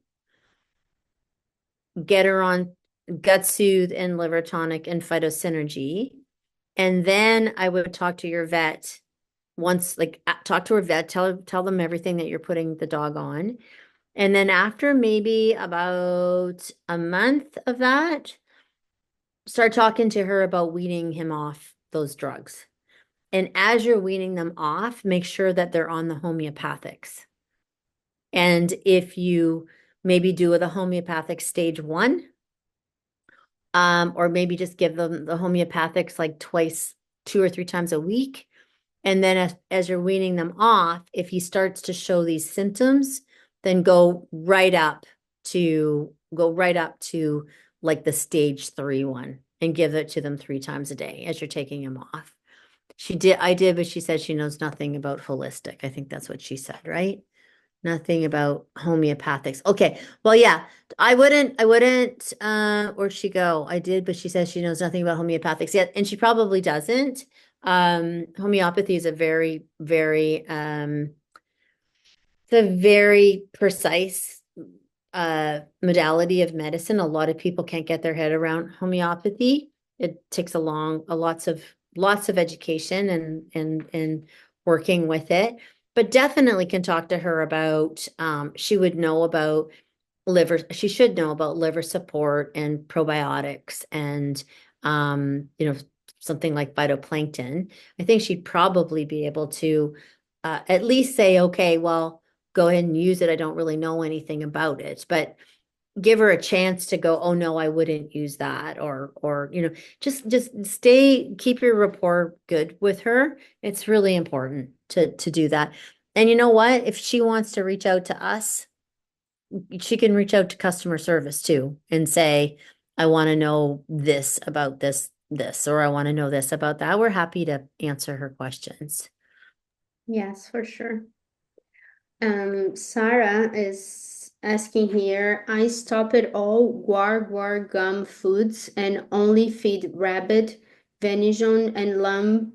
Speaker 2: get her on Gut Soothe and liver tonic and phytosynergy. And then I would talk to your vet talk to her vet, tell them everything that you're putting the dog on. And then after maybe about a month of that, start talking to her about weaning him off those drugs. And as you're weaning them off, make sure that they're on the homeopathics. And if you maybe do the homeopathic stage 1, or maybe just give them the homeopathics like 2 or 3 times a week. And then as you're weaning them off, if he starts to show these symptoms, then go right up to like the stage 3 one and give it to them 3 times a day as you're taking him off. I did, but she said she knows nothing about holistic. I think that's what she said, right? Nothing about homeopathics. Okay. Well, yeah, I wouldn't, where'd she go? I did, but she says she knows nothing about homeopathics yet. And she probably doesn't. Homeopathy is a very, very, it's a very precise, modality of medicine. A lot of people can't get their head around homeopathy. It takes lots of education and working with it. But definitely can talk to her about, she should know about liver support and probiotics and, something like phytoplankton. I think she'd probably be able to at least say, okay, well, go ahead and use it. I don't really know anything about it, but give her a chance to go, oh no, I wouldn't use that, or just keep your rapport good with her. It's really important to do that. And you know what? If she wants to reach out to us, she can reach out to customer service too and say, I want to know this about this, or I want to know this about that. We're happy to answer her questions.
Speaker 1: Yes, for sure. Sarah is asking here, I stopped all guar gum foods and only feed rabbit, venison, and lamb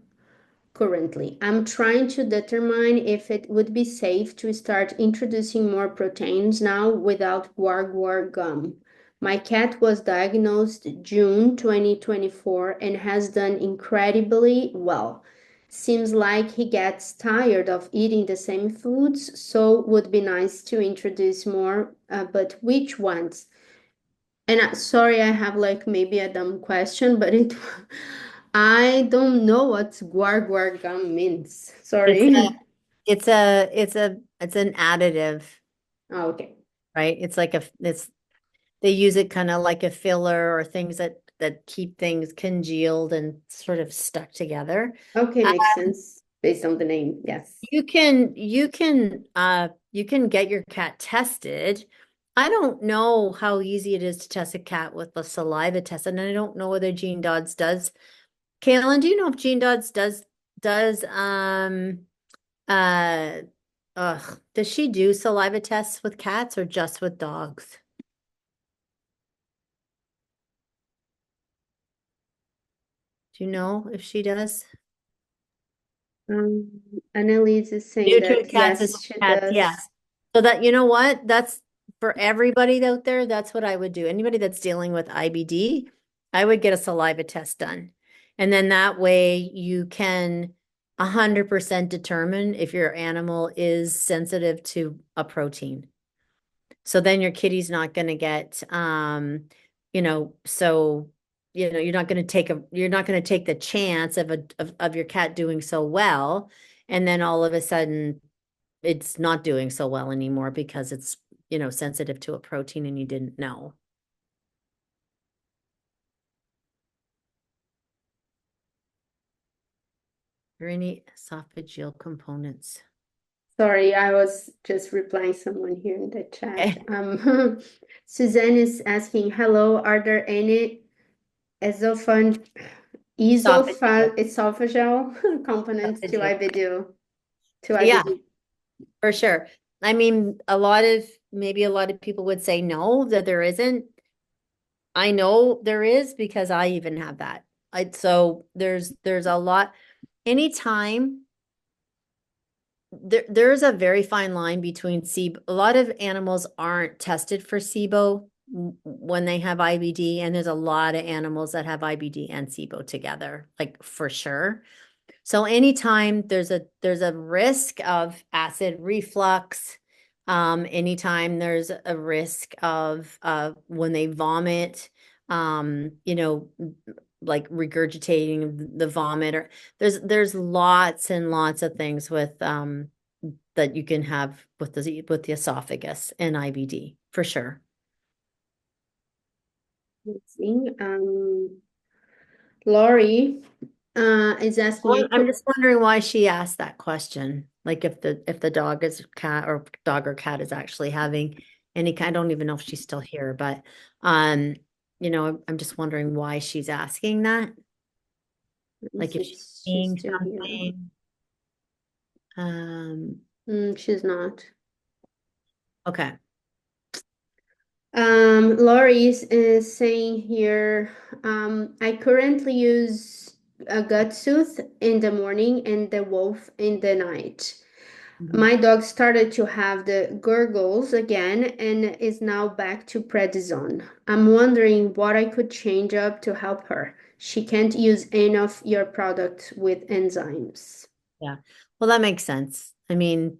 Speaker 1: currently. I'm trying to determine if it would be safe to start introducing more proteins now without guar gum. My cat was diagnosed June 2024 and has done incredibly well. Seems like he gets tired of eating the same foods, so would be nice to introduce more, but which ones? And sorry, I have like maybe a dumb question, but it I don't know what guar gum means.
Speaker 2: It's a,
Speaker 1: Sorry.
Speaker 2: it's an additive,
Speaker 1: Oh, okay.
Speaker 2: right? It's like they use it kind of like a filler or things that keep things congealed and sort of stuck together.
Speaker 1: Okay,
Speaker 2: Uh,
Speaker 1: makes sense based on the name. Yes.
Speaker 2: you can get your cat tested. I don't know how easy it is to test a cat with the saliva test, and I don't know whether Gene Dodds does. Kaylin, do you know if Gene Dodds does uh does she do saliva tests with cats or just with dogs? Do you know if she does?
Speaker 1: Annalise is saying
Speaker 2: Neutral
Speaker 1: that
Speaker 2: cats is
Speaker 1: yes, she
Speaker 2: cats,
Speaker 1: does.
Speaker 2: yes. So that, you know what? That's for everybody out there. That's what I would do. Anybody that's dealing with IBD, I would get a saliva test done. And then that way you can 100% determine if your animal is sensitive to a protein. So then your kitty's not going to get, so, you're not going to take the chance of your cat doing so well. And then all of a sudden it's not doing so well anymore because it's, sensitive to a protein and you didn't know. Are there any esophageal components?
Speaker 1: Sorry, I was just replying someone here in the chat.
Speaker 2: Okay.
Speaker 1: Suzanne is asking, hello, are there any esophag
Speaker 2: Esophageal.
Speaker 1: esophageal components to
Speaker 2: Esophageal.
Speaker 1: IBD? To
Speaker 2: Yeah,
Speaker 1: IBD?
Speaker 2: for sure. I mean, maybe a lot of people would say no, that there isn't. I know there is because I even have that. So there's a lot. Anytime there's a very fine line between SIBO. A lot of animals aren't tested for SIBO when they have IBD, and there's a lot of animals that have IBD and SIBO together, like for sure. So anytime there's a risk of acid reflux, anytime there's a risk of when they vomit, like regurgitating the vomit, or there's lots and lots of things with that you can have with the esophagus and IBD for sure.
Speaker 1: Let's see. Lori is asking, I
Speaker 2: Well, I'm
Speaker 1: could.
Speaker 2: just wondering why she asked that question. Like if the dog or cat is actually having any kind, I don't even know if she's still here, but um, I'm just wondering why she's asking that.
Speaker 1: Let me
Speaker 2: Like
Speaker 1: see
Speaker 2: if
Speaker 1: if
Speaker 2: she's
Speaker 1: she's
Speaker 2: seeing
Speaker 1: still here.
Speaker 2: something. Um,
Speaker 1: She's not.
Speaker 2: okay.
Speaker 1: Lori is saying here, I currently use a gut soothe in the morning and the wolf in the night.
Speaker 2: Mhm.
Speaker 1: My dog started to have the gurgles again and is now back to prednisone. I'm wondering what I could change up to help her. She can't use any of your products with enzymes.
Speaker 2: Yeah. Well, that makes sense. I mean,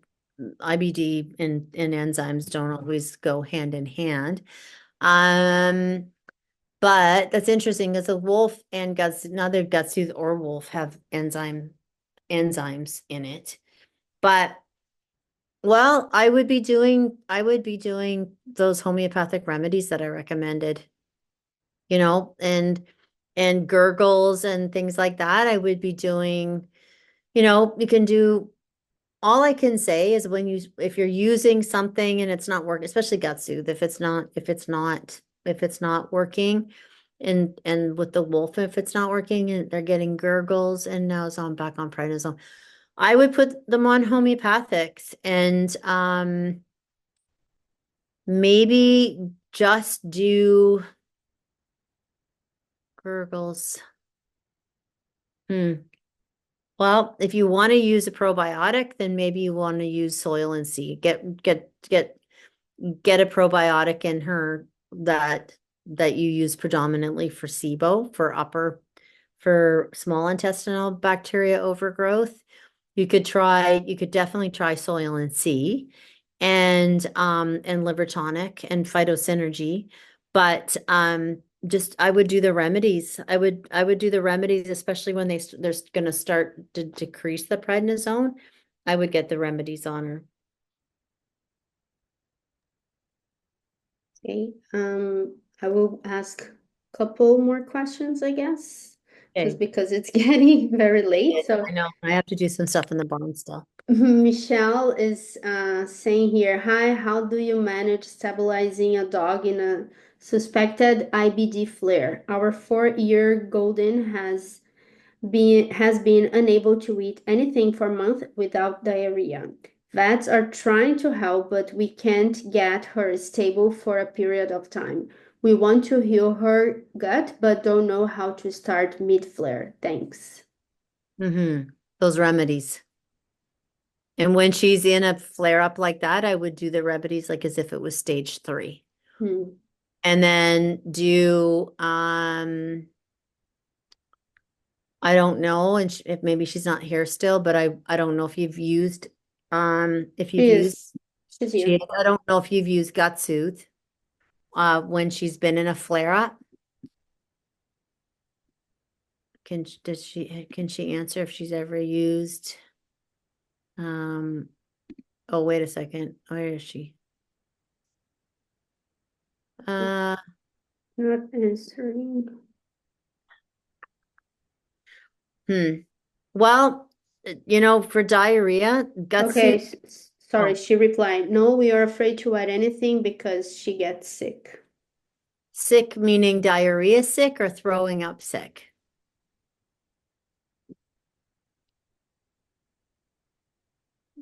Speaker 2: IBD and enzymes don't always go hand in hand. Um, But that's interesting because a wolf and neither gutsoothe or wolf have enzymes in it. But well, I would be doing those homeopathic remedies that I recommended, and gurgles and things like that. I would be doing, you can do all I can say is if you're using something and it's not working, especially gut soothe, if it's not working, and with the wolf, if it's not working and they're getting gurgles and now so I'm back on prednisone, I would put them on homeopathics and maybe just do gurgles. Hmm. Well, if you want to use a probiotic, then maybe you want to use soil and sea. Get a probiotic in her that you use predominantly for SIBO, for small intestinal bacteria overgrowth. You could definitely try soil and sea and liver tonic and phytosynergy. But just I would do the remedies. I would do the remedies, especially when they're going to start to decrease the prednisone. I would get the remedies on her.
Speaker 1: Okay. I will ask a couple more questions, I guess, just
Speaker 2: Okay.
Speaker 1: because it's getting very late. So
Speaker 2: I know I have to do some stuff in the barn still.
Speaker 1: Michelle is saying here, hi, how do you manage stabilizing a dog in a suspected IBD flare? Our 4-year golden has been unable to eat anything for months without diarrhea. Vets are trying to help, but we can't get her stable for a period of time. We want to heal her gut, but don't know how to start mid-flare. Thanks.
Speaker 2: Those remedies. And when she's in a flare up like that, I would do the remedies like as if it was stage 3.
Speaker 1: Hmm.
Speaker 2: And then do I don't know, and if maybe she's not here still, but I don't know if you've used if you've
Speaker 1: She
Speaker 2: used
Speaker 1: is. She's here.
Speaker 2: I don't know if you've used gut soothe when she's been in a flare up. Can she answer if she's ever used oh wait a second, where is she?
Speaker 1: Not answering.
Speaker 2: Well, for diarrhea, gut
Speaker 1: Okay,
Speaker 2: soothe.
Speaker 1: sorry,
Speaker 2: Oh,
Speaker 1: she replied, no, we are afraid to add anything because she gets sick.
Speaker 2: sick meaning diarrhea sick or throwing up sick?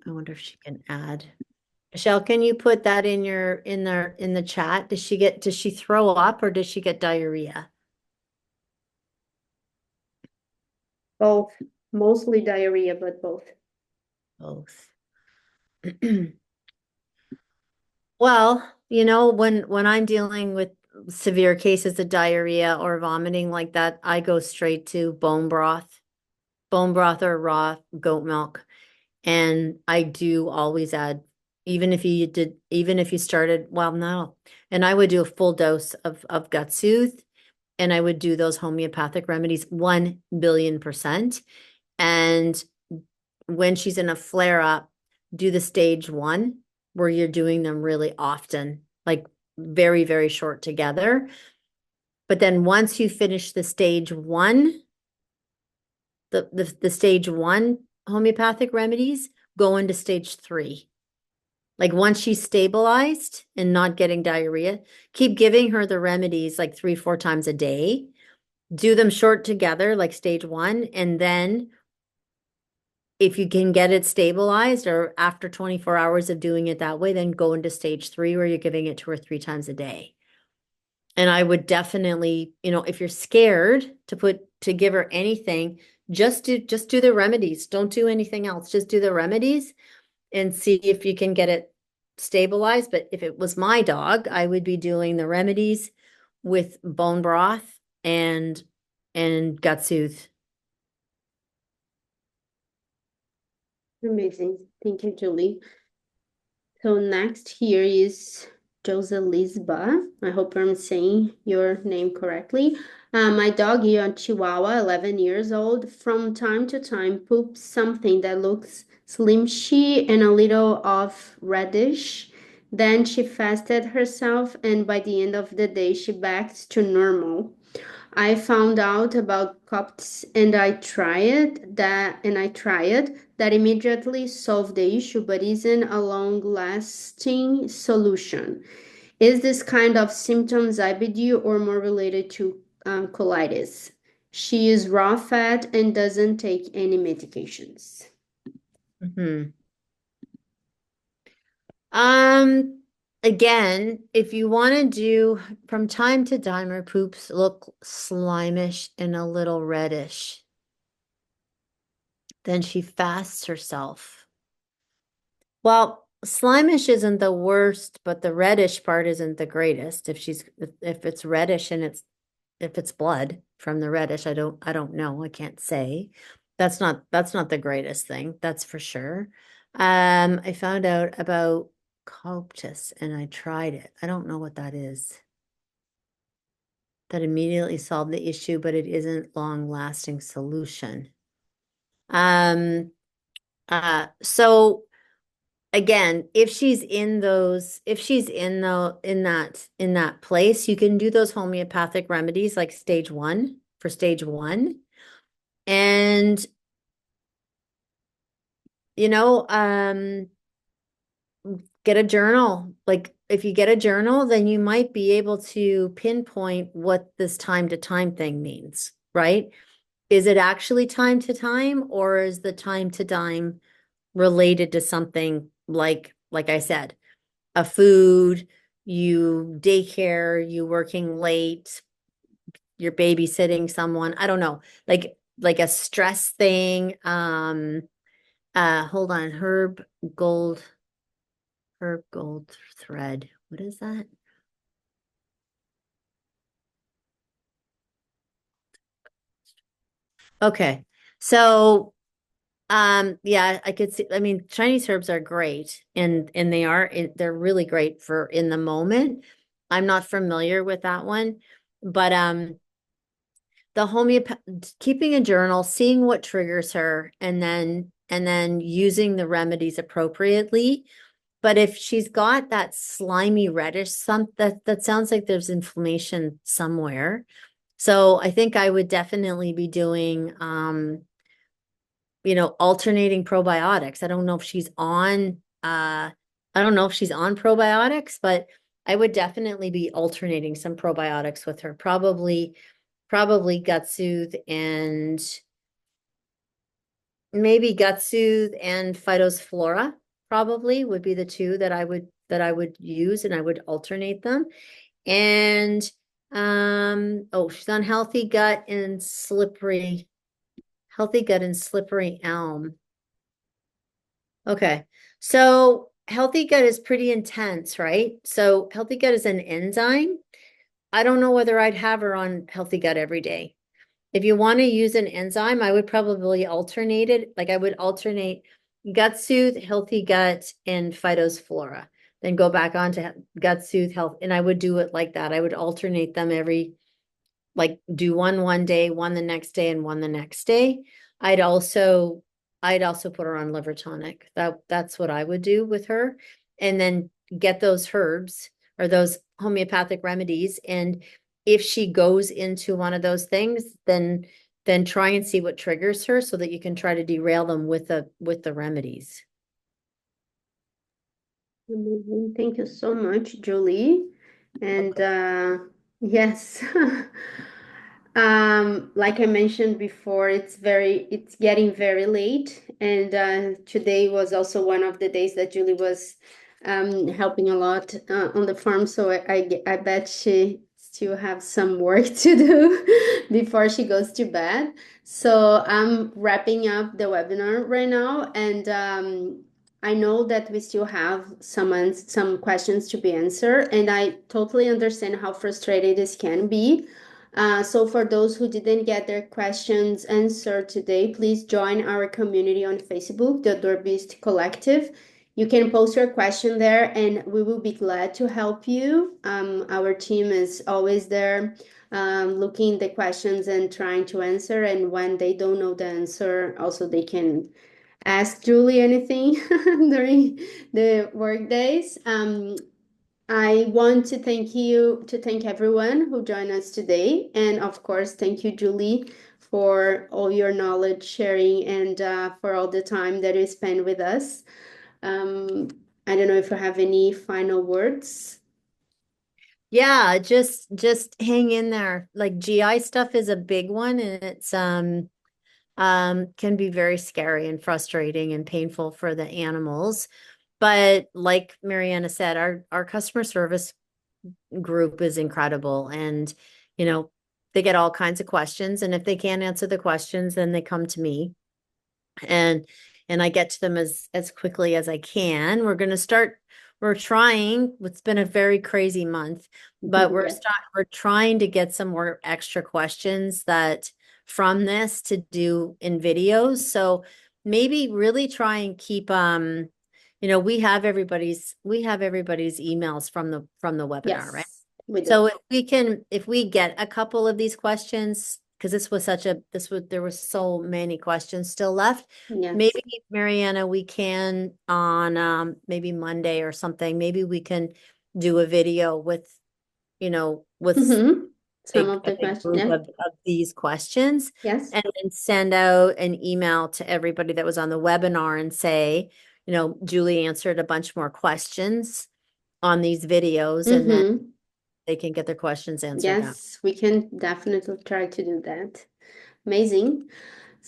Speaker 2: I wonder if she can add. Michelle, can you put that in the chat? Does she throw up or does she get diarrhea?
Speaker 1: Both, mostly diarrhea, but both.
Speaker 2: Both. Well, when I'm dealing with severe cases of diarrhea or vomiting like that, I go straight to bone broth or raw goat milk. And I do always add, even if you started, well, no. And I would do a full dose of gut soothe, and I would do those homeopathic remedies 1 billion%. And when she's in a flare up, do the stage 1 where you're doing them really often, like very, very short together. But then once you finish the stage 1, the stage 1 homeopathic remedies, go into stage 3. Like once she's stabilized and not getting diarrhea, keep giving her the remedies like 3-4 times a day. Do them short together, like stage 1, and then if you can get it stabilized or after 24 hours of doing it that way, then go into stage 3 where you're giving it to her 3 times a day. And I would definitely, if you're scared to give her anything, just do the remedies. Don't do anything else. Just do the remedies and see if you can get it stabilized. But if it was my dog, I would be doing the remedies with bone broth and gut soothe.
Speaker 1: Amazing. Thank you, Julie. So next here is Joselisba. I hope I'm saying your name correctly. My dog here, a Chihuahua, 11 years old, from time to time poops something that looks slimshy and a little of reddish. Then she fasted herself, and by the end of the day, she backed to normal. I found out about COPTs and I tried that immediately solved the issue, but isn't a long-lasting solution. Is this kind of symptoms IBD or more related to colitis? She is raw fat and doesn't take any medications.
Speaker 2: Mm-hmm. Again, if you want to do from time to time, her poops look slimish and a little reddish. Then she fasts herself. Well, slimish isn't the worst, but the reddish part isn't the greatest. If it's reddish and if it's blood from the reddish, I don't know. I can't say. That's not the greatest thing, that's for sure. I found out about Coptis and I tried it. I don't know what that is. that immediately solve the issue, but it isn't long-lasting solution. So again, if she's in that place, you can do those homeopathic remedies like stage 1 for stage 1. And get a journal. Like if you get a journal, then you might be able to pinpoint what this time to time thing means, right? Is it actually time to time, or is the time to time related to something like I said, a food, you daycare, you working late, you're babysitting someone, I don't know, like a stress thing. Hold on, herb gold thread. What is that? Okay. So yeah, I could see, I mean, Chinese herbs are great and they're really great for in the moment. I'm not familiar with that one, but the homeopath keeping a journal, seeing what triggers her, and then using the remedies appropriately. But if she's got that slimy reddish, that sounds like there's inflammation somewhere. So I think I would definitely be doing alternating probiotics. I don't know if she's on probiotics, but I would definitely be alternating some probiotics with her. Probably Gut Soothe and maybe Gut Soothe and Phytoplankton probably would be the two that I would use, and I would alternate them. And she's on Healthy Gut and Slippery Elm. Okay. So Healthy Gut is pretty intense, right? So Healthy Gut is an enzyme. I don't know whether I'd have her on Healthy Gut every day. If you want to use an enzyme, I would probably alternate it. Like I would alternate Gut Soothe, Healthy Gut, and Phytoplankton. Then go back on to Gut Soothe, Health. And I would do it like that. I would alternate them do one day, one the next day, and one the next day. I'd also put her on liver tonic. That's what I would do with her. And then get those herbs or those homeopathic remedies. And if she goes into one of those things, then try and see what triggers her so that you can try to derail them with the remedies.
Speaker 1: Amazing. Thank you so much, Julie. And yes, like I mentioned before, it's getting very late, and today was also one of the days that Julie was helping a lot on the farm. So I bet she still have some work to do before she goes to bed. So I'm wrapping up the webinar right now, and I know that we still have some questions to be answered, and I totally understand how frustrated this can be. So for those who didn't get their questions answered today, please join our community on Facebook, the Doorbeast Collective. You can post your question there, and we will be glad to help you. Our team is always there, looking the questions and trying to answer. And when they don't know the answer, also they can ask Julie anything during the work days. I want to thank everyone who joined us today. And of course, thank you, Julie, for all your knowledge sharing and for all the time that you spend with us. I don't know if you have any final words.
Speaker 2: Yeah, just hang in there. Like GI stuff is a big one, and it's can be very scary and frustrating and painful for the animals. But like Mariana said, our customer service group is incredible, and they get all kinds of questions, and if they can't answer the questions, then they come to me, and I get to them as quickly as I can. We're trying, it's been a very crazy month, but we're trying to get some more extra questions from this to do in videos. So maybe really try and keep we have everybody's emails from the webinar,
Speaker 1: Yes.
Speaker 2: right?
Speaker 1: we do.
Speaker 2: So if we get a couple of these questions, because there were so many questions still left.
Speaker 1: Yes.
Speaker 2: Maybe, Mariana, we can on maybe Monday or something, maybe we can do a video with, with
Speaker 1: Mm-hmm. Some
Speaker 2: a
Speaker 1: of the
Speaker 2: big
Speaker 1: questions.
Speaker 2: group
Speaker 1: Yeah.
Speaker 2: of these questions.
Speaker 1: Yes.
Speaker 2: And then send out an email to everybody that was on the webinar and say, Julie answered a bunch more questions on these videos, and then
Speaker 1: Mm-hmm.
Speaker 2: they can get their questions answered now.
Speaker 1: Yes, we can definitely try to do that. Amazing.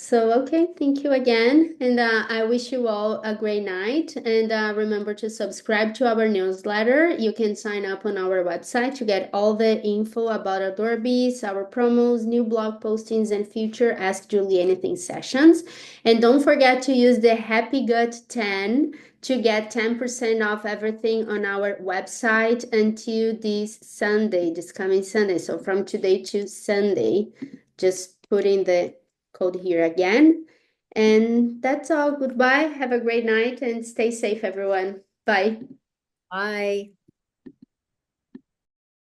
Speaker 1: So, okay, thank you again. And I wish you all a great night. And remember to subscribe to our newsletter. You can sign up on our website to get all the info about Outdoor Bees, our promos, new blog postings, and future Ask Julie Anything sessions. And don't forget to use the Happy Gut 10 to get 10% off everything on our website until this coming Sunday. So from today to Sunday, just put in the code here again. And that's all. Goodbye. Have a great night and stay safe, everyone. Bye.
Speaker 2: Bye.